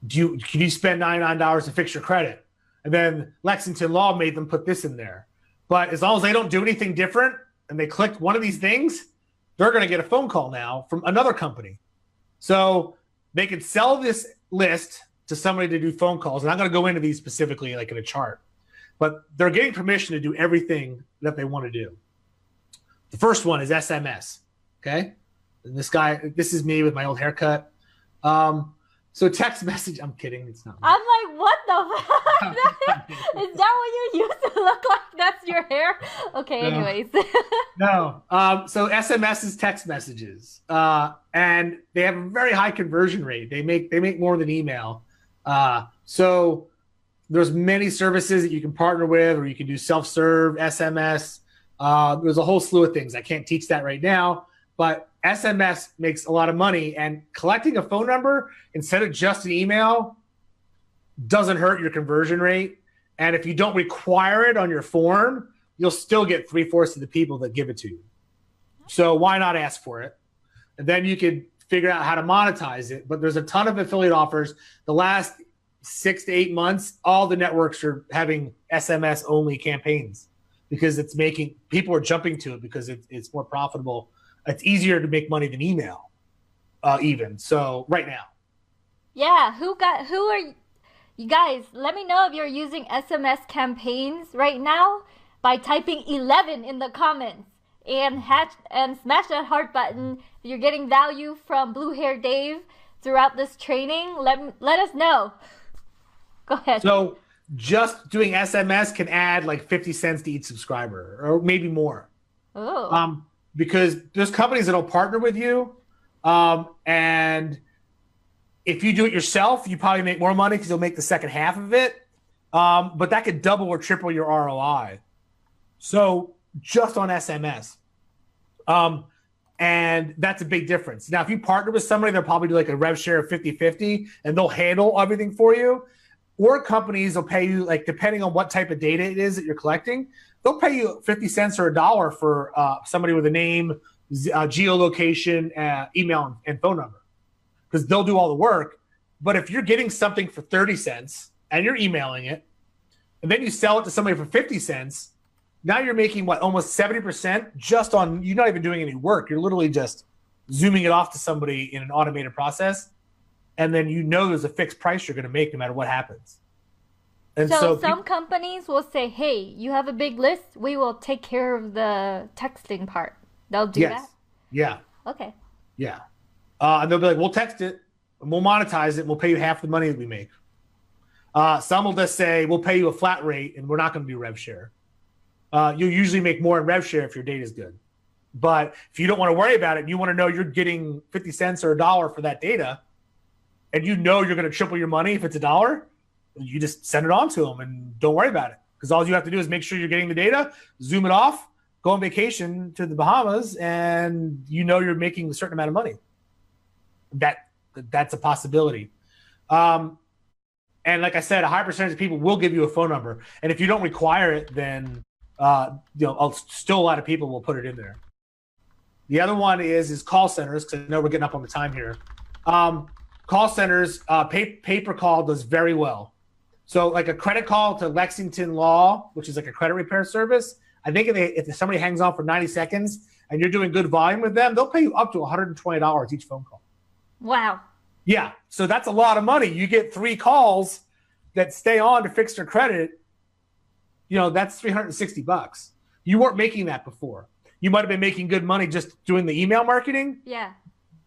can you spend $99 to fix your credit? And then Lexington Law made them put this in there. But as long as they don't do anything different and they click one of these things, they're going to get a phone call now from another company. So they could sell this list to somebody to do phone calls. And I'm going to go into these specifically like in a chart. But they're getting permission to do everything that they want to do. The first one is SMS, okay? And this is me with my old haircut. So text message, I'm kidding. It's not. I'm like, what the fuck? Is that what you used to look like? That's your hair? Okay, No. anyways. No. So SMS is text messages, and they have a very high conversion rate. They make more than email. So there's many services that you can partner with, or you can do self-serve SMS. There's a whole slew of things. I can't teach that right now, but SMS makes a lot of money, and collecting a phone number instead of just an email doesn't hurt your conversion rate. And if you don't require it on your form, you'll still get 3/4 of the people that give it to you. So why not ask for it? And then you can figure out how to monetize it. But there's a ton of affiliate offers. The last 6 to 8 months, all the networks are having SMS only campaigns because it's making people are jumping to it because it's more profitable. It's easier to make money than email, even. So right now. Yeah, who are you guys? Let me know if you're using SMS campaigns right now by typing 11 in the comments and smash that heart button. If you're getting value from Blue Hair Dave throughout this training, let us know. Go ahead. So just doing SMS can add like 50 cents to each subscriber, or maybe more. Oh. Because there's companies that'll partner with you, and if you do it yourself, you probably make more money because you'll make the second half of it. But that could double or triple your ROI. So just on SMS. And that's a big difference. Now, if you partner with somebody, they'll probably do like a rev share of 50-50, and they'll handle everything for you. Or companies will pay you, like, depending on what type of data it is that you're collecting, they'll pay you 50 cents or $1 for somebody with a name, geolocation, email, and phone number, because they'll do all the work. But if you're getting something for 30 cents and you're emailing it, and then you sell it to somebody for 50 cents, now you're making almost 70% just on, you're not even doing any work. You're literally just zooming it off to somebody in an automated process. And then there's a fixed price you're going to make no matter what happens. And so some companies will say, hey, you have a big list. We will take care of the texting part. They'll do that? Yeah. Okay. Yeah. And they'll be like, we'll text it, and we'll monetize it, and we'll pay you half the money that we make. Some will just say, we'll pay you a flat rate, and we're not going to do rev share. You'll usually make more in rev share if your data is good. But if you don't want to worry about it, you want to know you're getting 50 cents or $1 for that data, and you're going to triple your money if it's $1, you just send it on to them and don't worry about it. Because all you have to do is make sure you're getting the data, zoom it off, go on vacation to the Bahamas, and you're making a certain amount of money. That's a possibility. And like I said, a high percentage of people will give you a phone number. And if you don't require it, then still a lot of people will put it in there. The other one is call centers, because I know we're getting up on the time here. Call centers, pay-per-call does very well. So like a credit call to Lexington Law, which is like a credit repair service, I think if somebody hangs on for 90 seconds and you're doing good volume with them, they'll pay you up to $120 each phone call. Wow. Yeah, so that's a lot of money. You get 3 calls that stay on to fix their credit, that's $360. You weren't making that before. You might have been making good money just doing the email marketing. Yeah.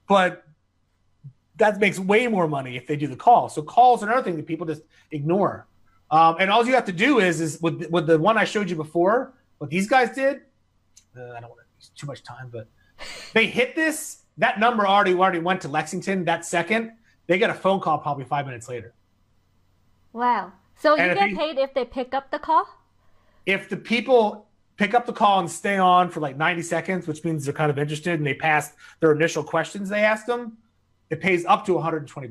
But that makes way more money if they do the call. So calls are another thing that people just ignore. And all you have to do is with the one I showed you before, what these guys did, I don't want to use too much time, but they hit this. That number already went to Lexington that second. They get a phone call probably 5 minutes later. Wow. So you get paid if they pick up the call? If the people pick up the call and stay on for like 90 seconds, which means they're kind of interested and they passed their initial questions they asked them, it pays up to $120.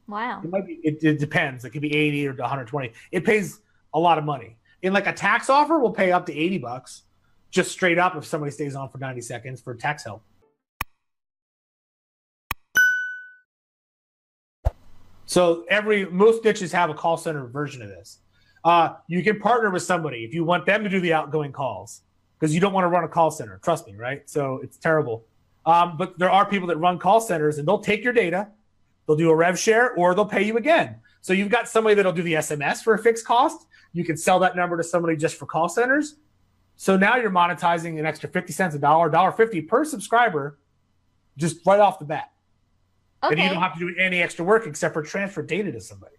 Wow. It depends. It could be 80 or 120. It pays a lot of money. In like a tax offer, we'll pay up to $80 just straight up if somebody stays on for 90 seconds for tax help. So most niches have a call center version of this. You can partner with somebody if you want them to do the outgoing calls, because you don't want to run a call center. Trust me, right? So it's terrible. But there are people that run call centers, and they'll take your data, they'll do a rev share, or they'll pay you again. So you've got somebody that'll do the SMS for a fixed cost. You can sell that number to somebody just for call centers. So now you're monetizing an extra 50 cents, $1, $1.50 per subscriber, just right off the bat. And you don't Okay. have to do any extra work except for transfer data to somebody.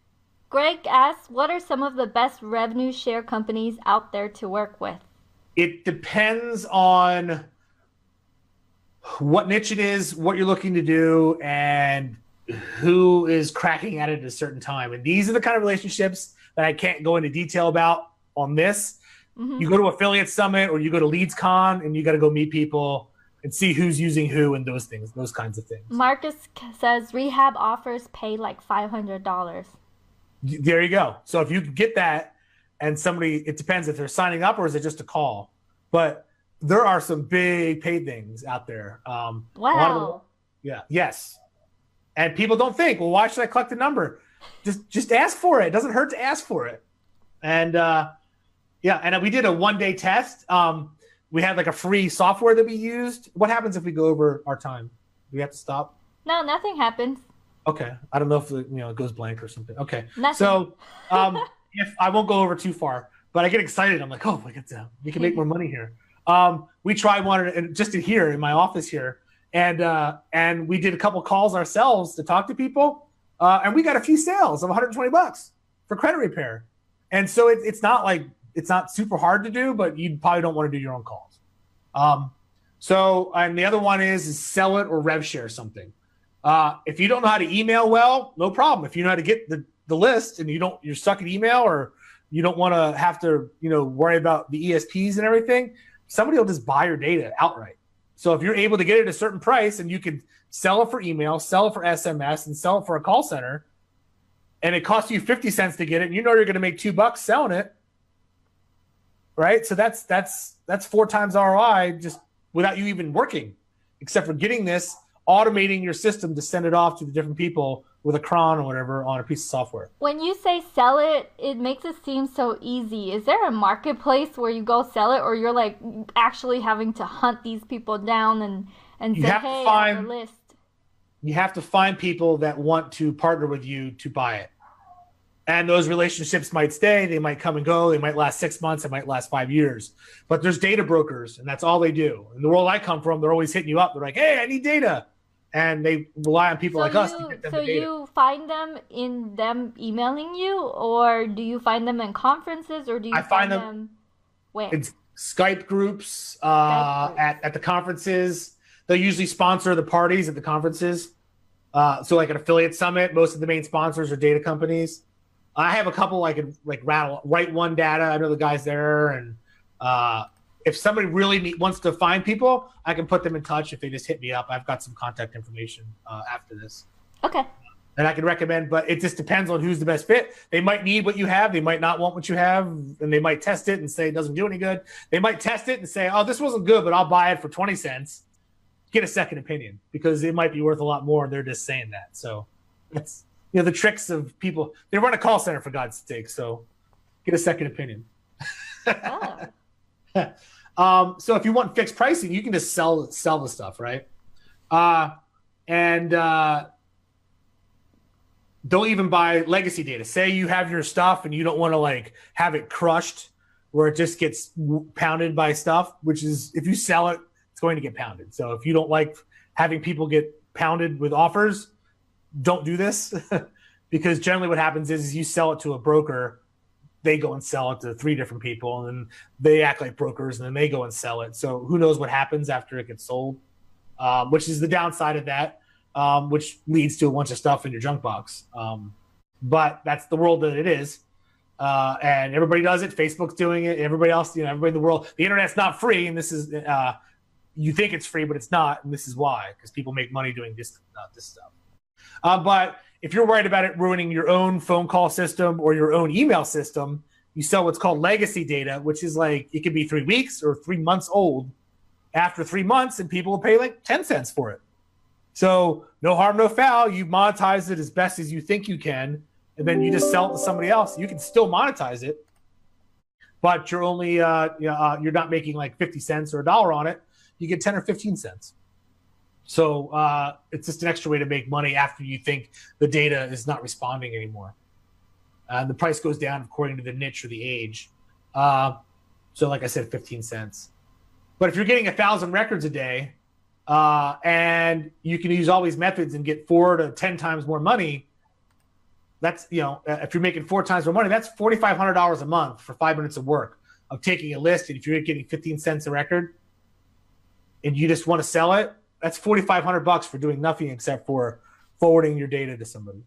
Greg asks, what are some of the best revenue share companies out there to work with? It depends on what niche it is, what you're looking to do, and who is cracking at it at a certain time. And these are the kind of relationships that I can't go into detail about on this. Hmm. You go to Affiliate Summit or you go to LeadsCon and you got to go meet people and see who's using who and those things, those kinds of things. Marcus says rehab offers pay like $500. There you go. So if you get that and somebody, it depends if they're signing up or is it just a call. But there are some big paid things out there. A lot of Wow. yeah, yes. And people don't think, well, why should I collect a number? Just ask for it. It doesn't hurt to ask for it. And yeah, and we did a 1-day test. We had like a free software that we used. What happens if we go over our time? Do we have to stop? No, nothing happens. Okay. I don't know if it goes blank or something. Okay. Nothing. So if I won't go over too far, but I get excited. I'm like, oh, we can make more money here. We tried one and just in here in my office here, and we did a couple calls ourselves to talk to people, and we got a few sales of $120 for credit repair. And so it's not super hard to do, but you probably don't want to do your own calls. So and the other one is sell it or rev share something. If you don't know how to email well, no problem. If you know how to get the list and you're stuck in email or you don't want to have to worry about the ESPs and everything, somebody will just buy your data outright. So if you're able to get it at a certain price and you can sell it for email, sell it for SMS, and sell it for a call center, and it costs you 50 cents to get it, and you're going to make $2 selling it, right? So that's 4 times ROI just without you even working, except for getting this, automating your system to send it off to the different people with a cron or whatever on a piece of software. When you say sell it, it makes it seem so easy. Is there a marketplace where you go sell it, or you're like actually having to hunt these people down and say, hey, I have a list? You have to find people that want to partner with you to buy it. And those relationships might stay, they might come and go, they might last 6 months, it might last 5 years. But there's data brokers, and that's all they do. In the world I come from, they're always hitting you up. They're like, hey, I need data. And they rely on people like us to get them the data. So you find them in them emailing you, or do you find them in conferences, or do you find them where? It's Skype groups, at the conferences. They'll usually sponsor the parties at the conferences. So like an affiliate summit, most of the main sponsors are data companies. I have a couple I could write one data. I know the guys there, and if somebody really wants to find people, I can put them in touch if they just hit me up. I've got some contact information after this. Okay. And I can recommend, but it just depends on who's the best fit. They might need what you have. They might not want what you have, and they might test it and say it doesn't do any good. They might test it and say, oh, this wasn't good, but I'll buy it for 20 cents. Get a second opinion because it might be worth a lot more. And they're just saying that. So that's, the tricks of people. They run a call center for God's sake. So get a second opinion. Oh. So if you want fixed pricing, you can just sell the stuff, right? And don't even buy legacy data. Say you have your stuff and you don't want to have it crushed where it just gets pounded by stuff, which is if you sell it, it's going to get pounded. So if you don't like having people get pounded with offers, don't do this because generally what happens is you sell it to a broker. They go and sell it to 3 different people, and then they act like brokers, and then they go and sell it. So who knows what happens after it gets sold, which is the downside of that, which leads to a bunch of stuff in your junk box. But that's the world that it is. And everybody does it. Facebook's doing it. Everybody else, everybody in the world. The internet's not free, and this is you think it's free, but it's not, and this is why, because people make money doing this stuff. But if you're worried about it ruining your own phone call system or your own email system, you sell what's called legacy data, which is it could be 3 weeks or 3 months old. After 3 months, and people will pay 10 cents for it. So no harm, no foul. You monetize it as best as you think you can, and then you just sell it to somebody else. You can still monetize it, but you're only you're not making 50 cents or $1 on it. You get 10 or 15 cents. So it's just an extra way to make money after you think the data is not responding anymore. And the price goes down according to the niche or the age. So like I said, 15 cents. But if you're getting 1,000 records a day, and you can use all these methods and get 4 to 10 times more money. That's, if you're making 4 times more money, that's $4,500 a month for 5 minutes of work of taking a list. And if you're getting 15 cents a record and you just want to sell it, that's $4,500 for doing nothing except for forwarding your data to somebody.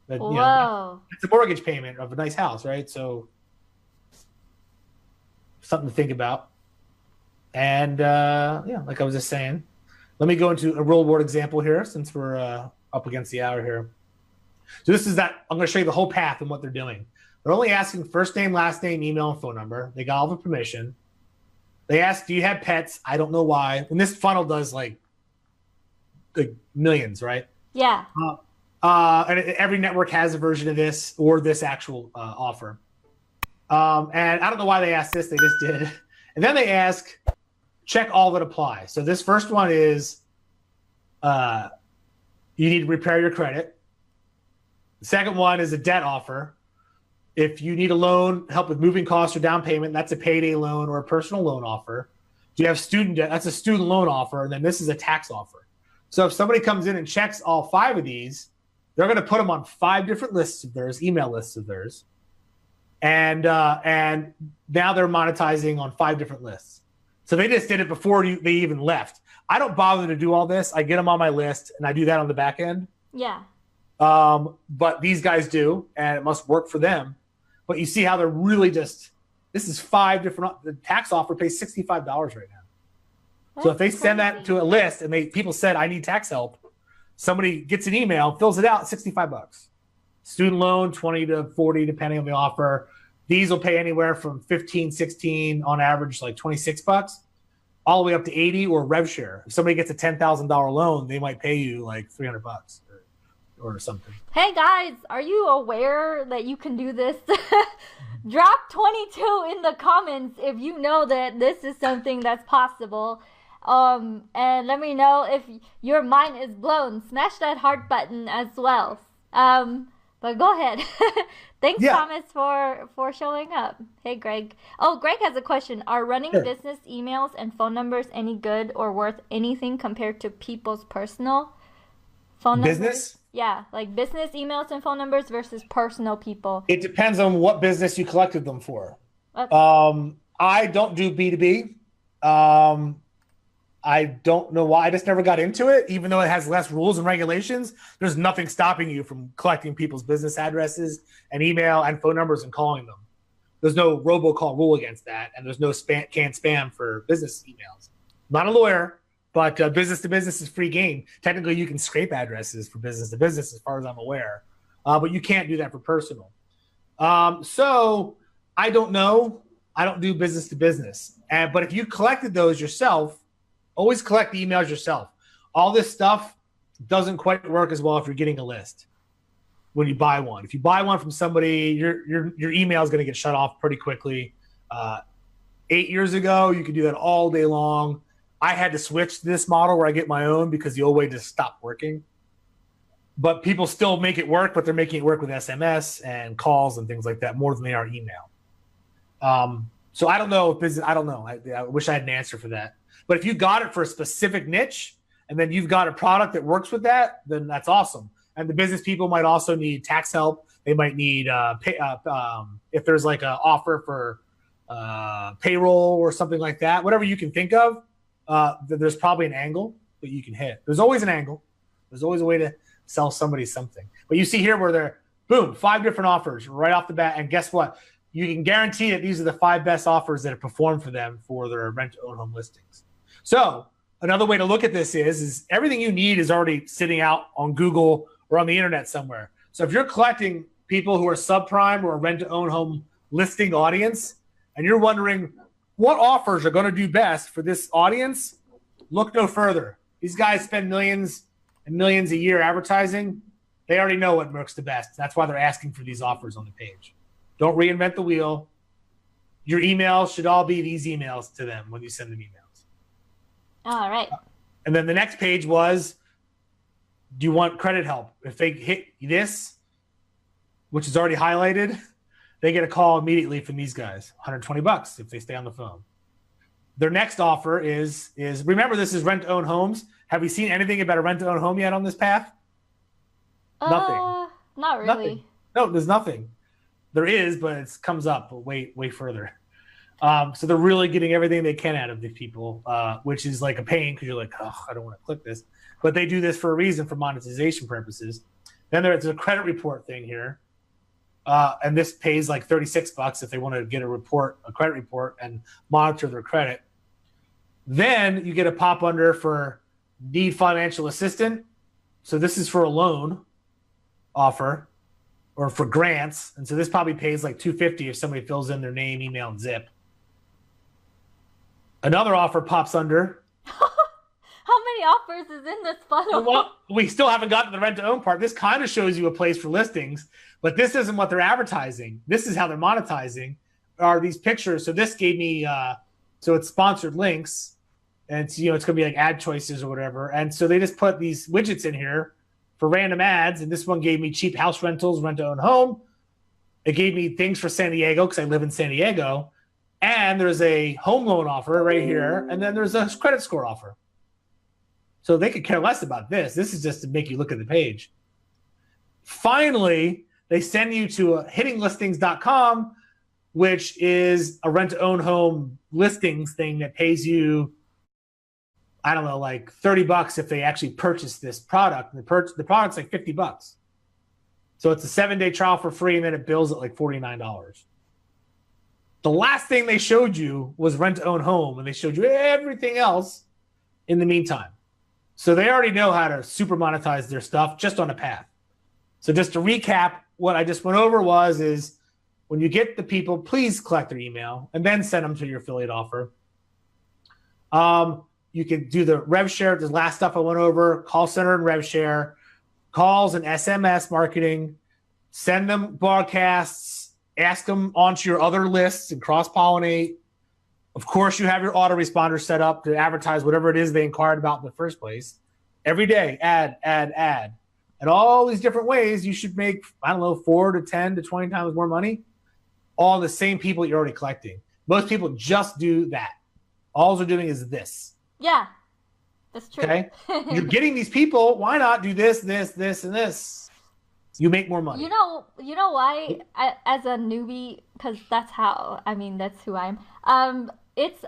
But, Whoa. it's a mortgage payment of a nice house, right? So something to think about. And like I was just saying, let me go into a real world example here since we're up against the hour here. So this is that. I'm going to show you the whole path and what they're doing. They're only asking first name, last name, email, and phone number. They got all the permission. They ask, do you have pets? I don't know why. And this funnel does like millions, right? Yeah. And every network has a version of this or this actual offer. And I don't know why they asked this. They just did. And then they ask, check all that apply. So this first one is you need to repair your credit. The second one is a debt offer. If you need a loan, help with moving costs or down payment, that's a payday loan or a personal loan offer. Do you have student debt? That's a student loan offer. And then this is a tax offer. So if somebody comes in and checks all 5 of these, they're going to put them on 5 different lists of theirs, email lists of theirs. And now they're monetizing on 5 different lists. So they just did it before they even left. I don't bother to do all this. I get them on my list and I do that on the back end. Yeah. But these guys do, and it must work for them. But you see how they're really this is 5 different, the tax offer pays $65 right now. That's so if they send that to a list and people said, I need tax help, somebody gets an email, fills it out, $65. Student loan, 20 to 40, depending on the offer. These will pay anywhere from 15, 16, on average, like $26, all the way up to 80 or rev share. If somebody gets a $10,000 loan, they might pay you like $300 or something. Hey guys, are you aware that you can do this? Drop 22 in the comments if you know that this is something that's possible. And let me know if your mind is blown. Smash that heart button as well. But go ahead. Thanks, Thomas, for showing up. Hey, Greg. Oh, Greg has a question. Are running business emails and phone numbers any good or worth anything compared to people's personal phone numbers? Business? Yeah, like business emails and phone numbers versus personal people. It depends on what business you collected them for. Okay. I don't do B2B. I don't know why. I just never got into it, even though it has less rules and regulations. There's nothing stopping you from collecting people's business addresses and email and phone numbers and calling them. There's no robocall rule against that, and there's no canned spam for business emails. I'm not a lawyer, but business to business is free game. Technically, you can scrape addresses for business to business, as far as I'm aware, but you can't do that for personal. So I don't know. I don't do business to business, but if you collected those yourself, always collect the emails yourself. All this stuff doesn't quite work as well if you're getting a list when you buy one. If you buy one from somebody, your email is going to get shut off pretty quickly. 8 years ago, you could do that all day long. I had to switch to this model where I get my own because the old way just stopped working. But people still make it work, but they're making it work with SMS and calls and things like that more than they are email. So I don't know if business. I don't know. I wish I had an answer for that. But if you got it for a specific niche and then you've got a product that works with that, then that's awesome. And the business people might also need tax help. They might need if there's like an offer for payroll or something like that, whatever you can think of, there's probably an angle that you can hit. There's always an angle. There's always a way to sell somebody something. But you see here where they're, boom, 5 different offers right off the bat. And guess what? You can guarantee that these are the 5 best offers that have performed for them for their rent-to-own home listings. So another way to look at this is everything you need is already sitting out on Google or on the internet somewhere. So if you're collecting people who are subprime or a rent-to-own home listing audience, and you're wondering what offers are going to do best for this audience, look no further. These guys spend millions and millions a year advertising. They already know what works the best. That's why they're asking for these offers on the page. Don't reinvent the wheel. Your emails should all be these emails to them when you send them emails. All right. And then the next page was, do you want credit help? If they hit this, which is already highlighted, they get a call immediately from these guys, $120 if they stay on the phone. Their next offer is remember, this is rent to own homes. Have we seen anything about a rent to own home yet on this path? Nothing. Not really. Nothing. No, there's nothing. There is, but it comes up way further. So they're really getting everything they can out of these people, which is like a pain because you're like, oh, I don't want to click this. But they do this for a reason, for monetization purposes. Then there's a credit report thing here. And this pays like $36 if they want to get a credit report and monitor their credit. Then you get a pop under for need financial assistance. So this is for a loan offer or for grants. And so this probably pays like $250 if somebody fills in their name, email, and zip. Another offer pops under. How many offers is in this funnel? Well, we still haven't gotten to the rent to own part. This kind of shows you a place for listings, but this isn't what they're advertising. This is how they're monetizing, are these pictures. So this gave me, so it's sponsored links, and it's, it's going to be like ad choices or whatever. And so they just put these widgets in here for random ads. And this one gave me cheap house rentals, rent to own home. It gave me things for San Diego because I live in San Diego. And there's a home loan offer right here. And then there's a credit score offer. So they could care less about this. This is just to make you look at the page. Finally, they send you to hittinglistings.com, which is a rent-to-own home listings thing that pays you, I don't know, like $30 if they actually purchase this product. The product's like $50. So it's a 7-day trial for free, and then it bills at like $49. The last thing they showed you was rent-to-own home, and they showed you everything else in the meantime. So they already know how to super monetize their stuff just on a path. So just to recap, what I just went over is when you get the people, please collect their email and then send them to your affiliate offer. You can do the rev share, the last stuff I went over, call center and rev share, calls and SMS marketing, send them broadcasts, ask them onto your other lists and cross-pollinate. Of course, you have your autoresponder set up to advertise whatever it is they inquired about in the first place. Every day, add. And all these different ways you should make, I don't know, 4 to 10 to 20 times more money. All the same people you're already collecting. Most people just do that. All they're doing is this. Yeah, that's true. Okay? You're getting these people. Why not do this, and this? You make more money. You know why? As a newbie, because that's who I am.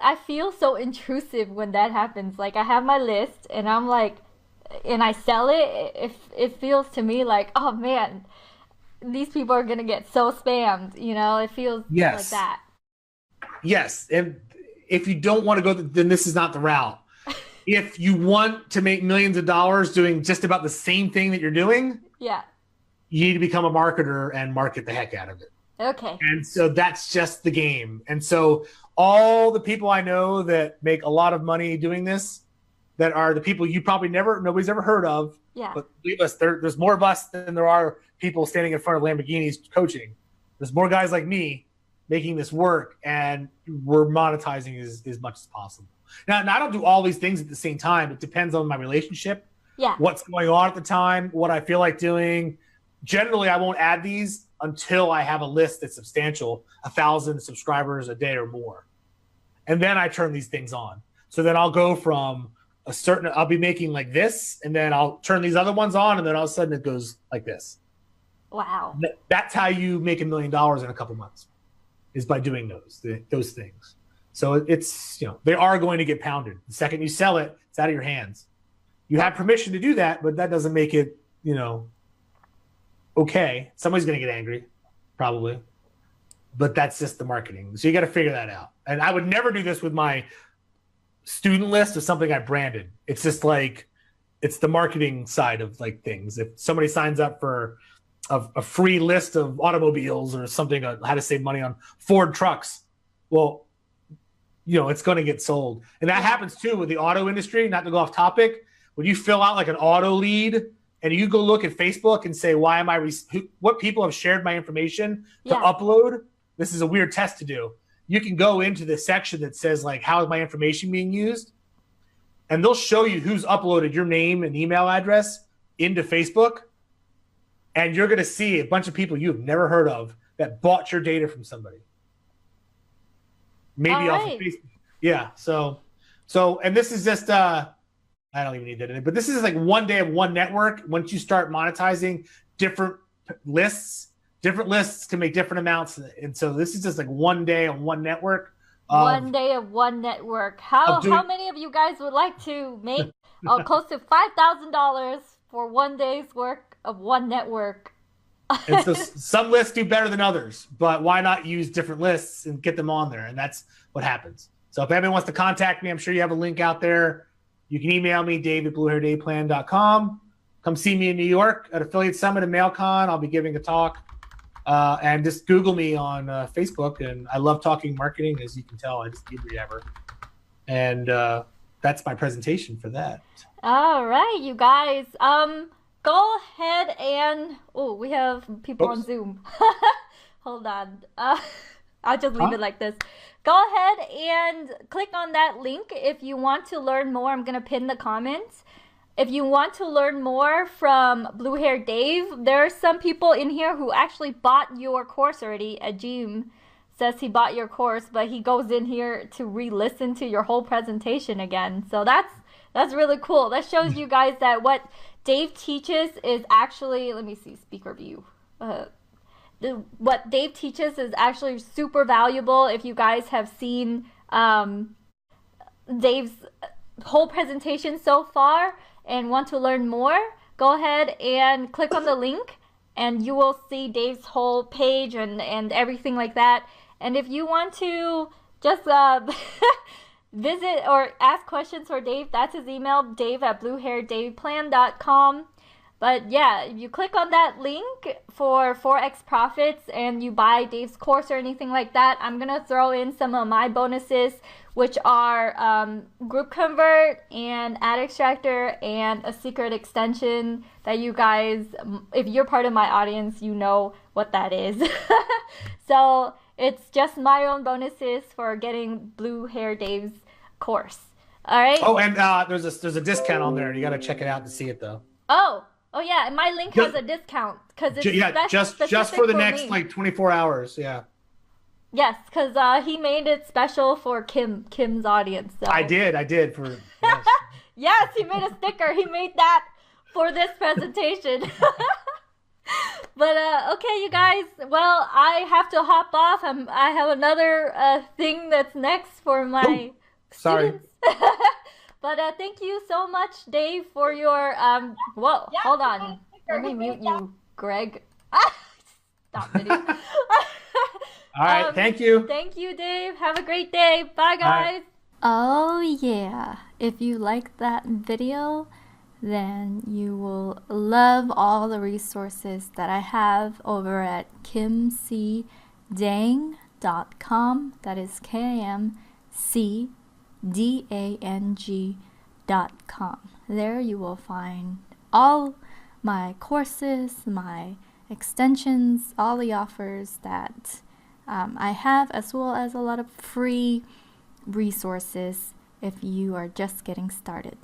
I feel so intrusive when that happens. Like, I have my list, and I'm like, and I sell it. It feels to me like, oh man, these people are gonna get so spammed. It feels like that. Yes, and if you don't want to go, then this is not the route. If you want to make millions of dollars doing just about the same thing that you're doing, yeah, you need to become a marketer and market the heck out of it. Okay. And so that's just the game. And so all the people I know that make a lot of money doing this, that are the people you probably nobody's ever heard of. Yeah. But believe us, there's more of us than there are people standing in front of Lamborghinis coaching. There's more guys like me making this work, and we're monetizing as much as possible. Now, I don't do all these things at the same time. It depends on my relationship. Yeah. What's going on at the time, what I feel like doing. Generally, I won't add these until I have a list that's substantial, 1,000 subscribers a day or more. And then I turn these things on. So then I'll go from I'll be making like this, and then I'll turn these other ones on, and then all of a sudden it goes like this. Wow. That's how you make $1 million in a couple months, is by doing those things. So it's, they are going to get pounded. The second you sell it, it's out of your hands. You have permission to do that, but that doesn't make it, okay. Somebody's going to get angry, probably. But that's just the marketing. So you got to figure that out. And I would never do this with my student list of something I branded. It's just like, it's the marketing side of like things. If somebody signs up for a free list of automobiles or something, how to save money on Ford trucks, well, it's going to get sold. And that happens too with the auto industry. Not to go off topic, when you fill out like an auto lead and you go look at Facebook and say, why am what people have shared my information to upload? This is a weird test to do. You can go into the section that says like, how is my information being used? And they'll show you who's uploaded your name and email address into Facebook. And you're going to see a bunch of people you've never heard of that bought your data from somebody. Maybe off of Facebook. Yeah. And this is just I don't even need that in it, but this is like one day of one network. Once you start monetizing different lists, different lists can make different amounts. And so this is just like one day on one network One day of one network. of How doing. many of you guys would like to make close to $5,000 for one day's work of one network? And so some lists do better than others, but why not use different lists and get them on there? And that's what happens. So if anyone wants to contact me, I'm sure you have a link out there. You can email me, dave@bluehairdayplan.com. Come see me in New York at Affiliate Summit and MailCon. I'll be giving a talk. And just Google me on Facebook. And I love talking marketing, as you can tell. I just do whatever. And that's my presentation for that. All right, you guys. Go ahead and we have people on Zoom. Hold on. I'll just leave it like this. Go ahead and click on that link if you want to learn more. I'm gonna pin the comments. If you want to learn more from Blue Hair Dave, there are some people in here who actually bought your course already. Ajim says he bought your course, but he goes in here to re-listen to your whole presentation again. So that's really cool. That shows you guys that what Dave teaches is actually, let me see, speaker view. What Dave teaches is actually super valuable. If you guys have seen Dave's whole presentation so far and want to learn more, go ahead and click on the link and you will see Dave's whole page and everything like that. And if you want to just visit or ask questions for Dave, that's his email, dave@bluehairdayplan.com. But yeah, if you click on that link for 4x profits and you buy Dave's course or anything like that, I'm going to throw in some of my bonuses, which are QuickLinkConvert and Ad Extractor and a secret extension that you guys, if you're part of my audience, you know what that is. So it's just my own bonuses for getting Blue Hair Dave's course. All right. Oh, and there's a discount on there. You got to check it out to see it though. Oh yeah, and my link has a discount because it's just for the next like 24 hours. Yeah. Yes, because he made it special for Kim's audience. So. I did for. Yes. Yes, he made a sticker. He made that for this presentation. But okay, you guys. Well, I have to hop off. I have another thing that's next for my students. But thank you so much, Dave, for your whoa, yeah, hold on. Let me mute you, Greg. Stop video. All right, thank you. Thank you, Dave. Have a great day. Bye, guys. Oh, yeah. If you liked that video, then you will love all the resources that I have over at kimcdang.com. That is KIMCDANG.com. There you will find all my courses, my extensions, all the offers that I have, as well as a lot of free resources if you are just getting started.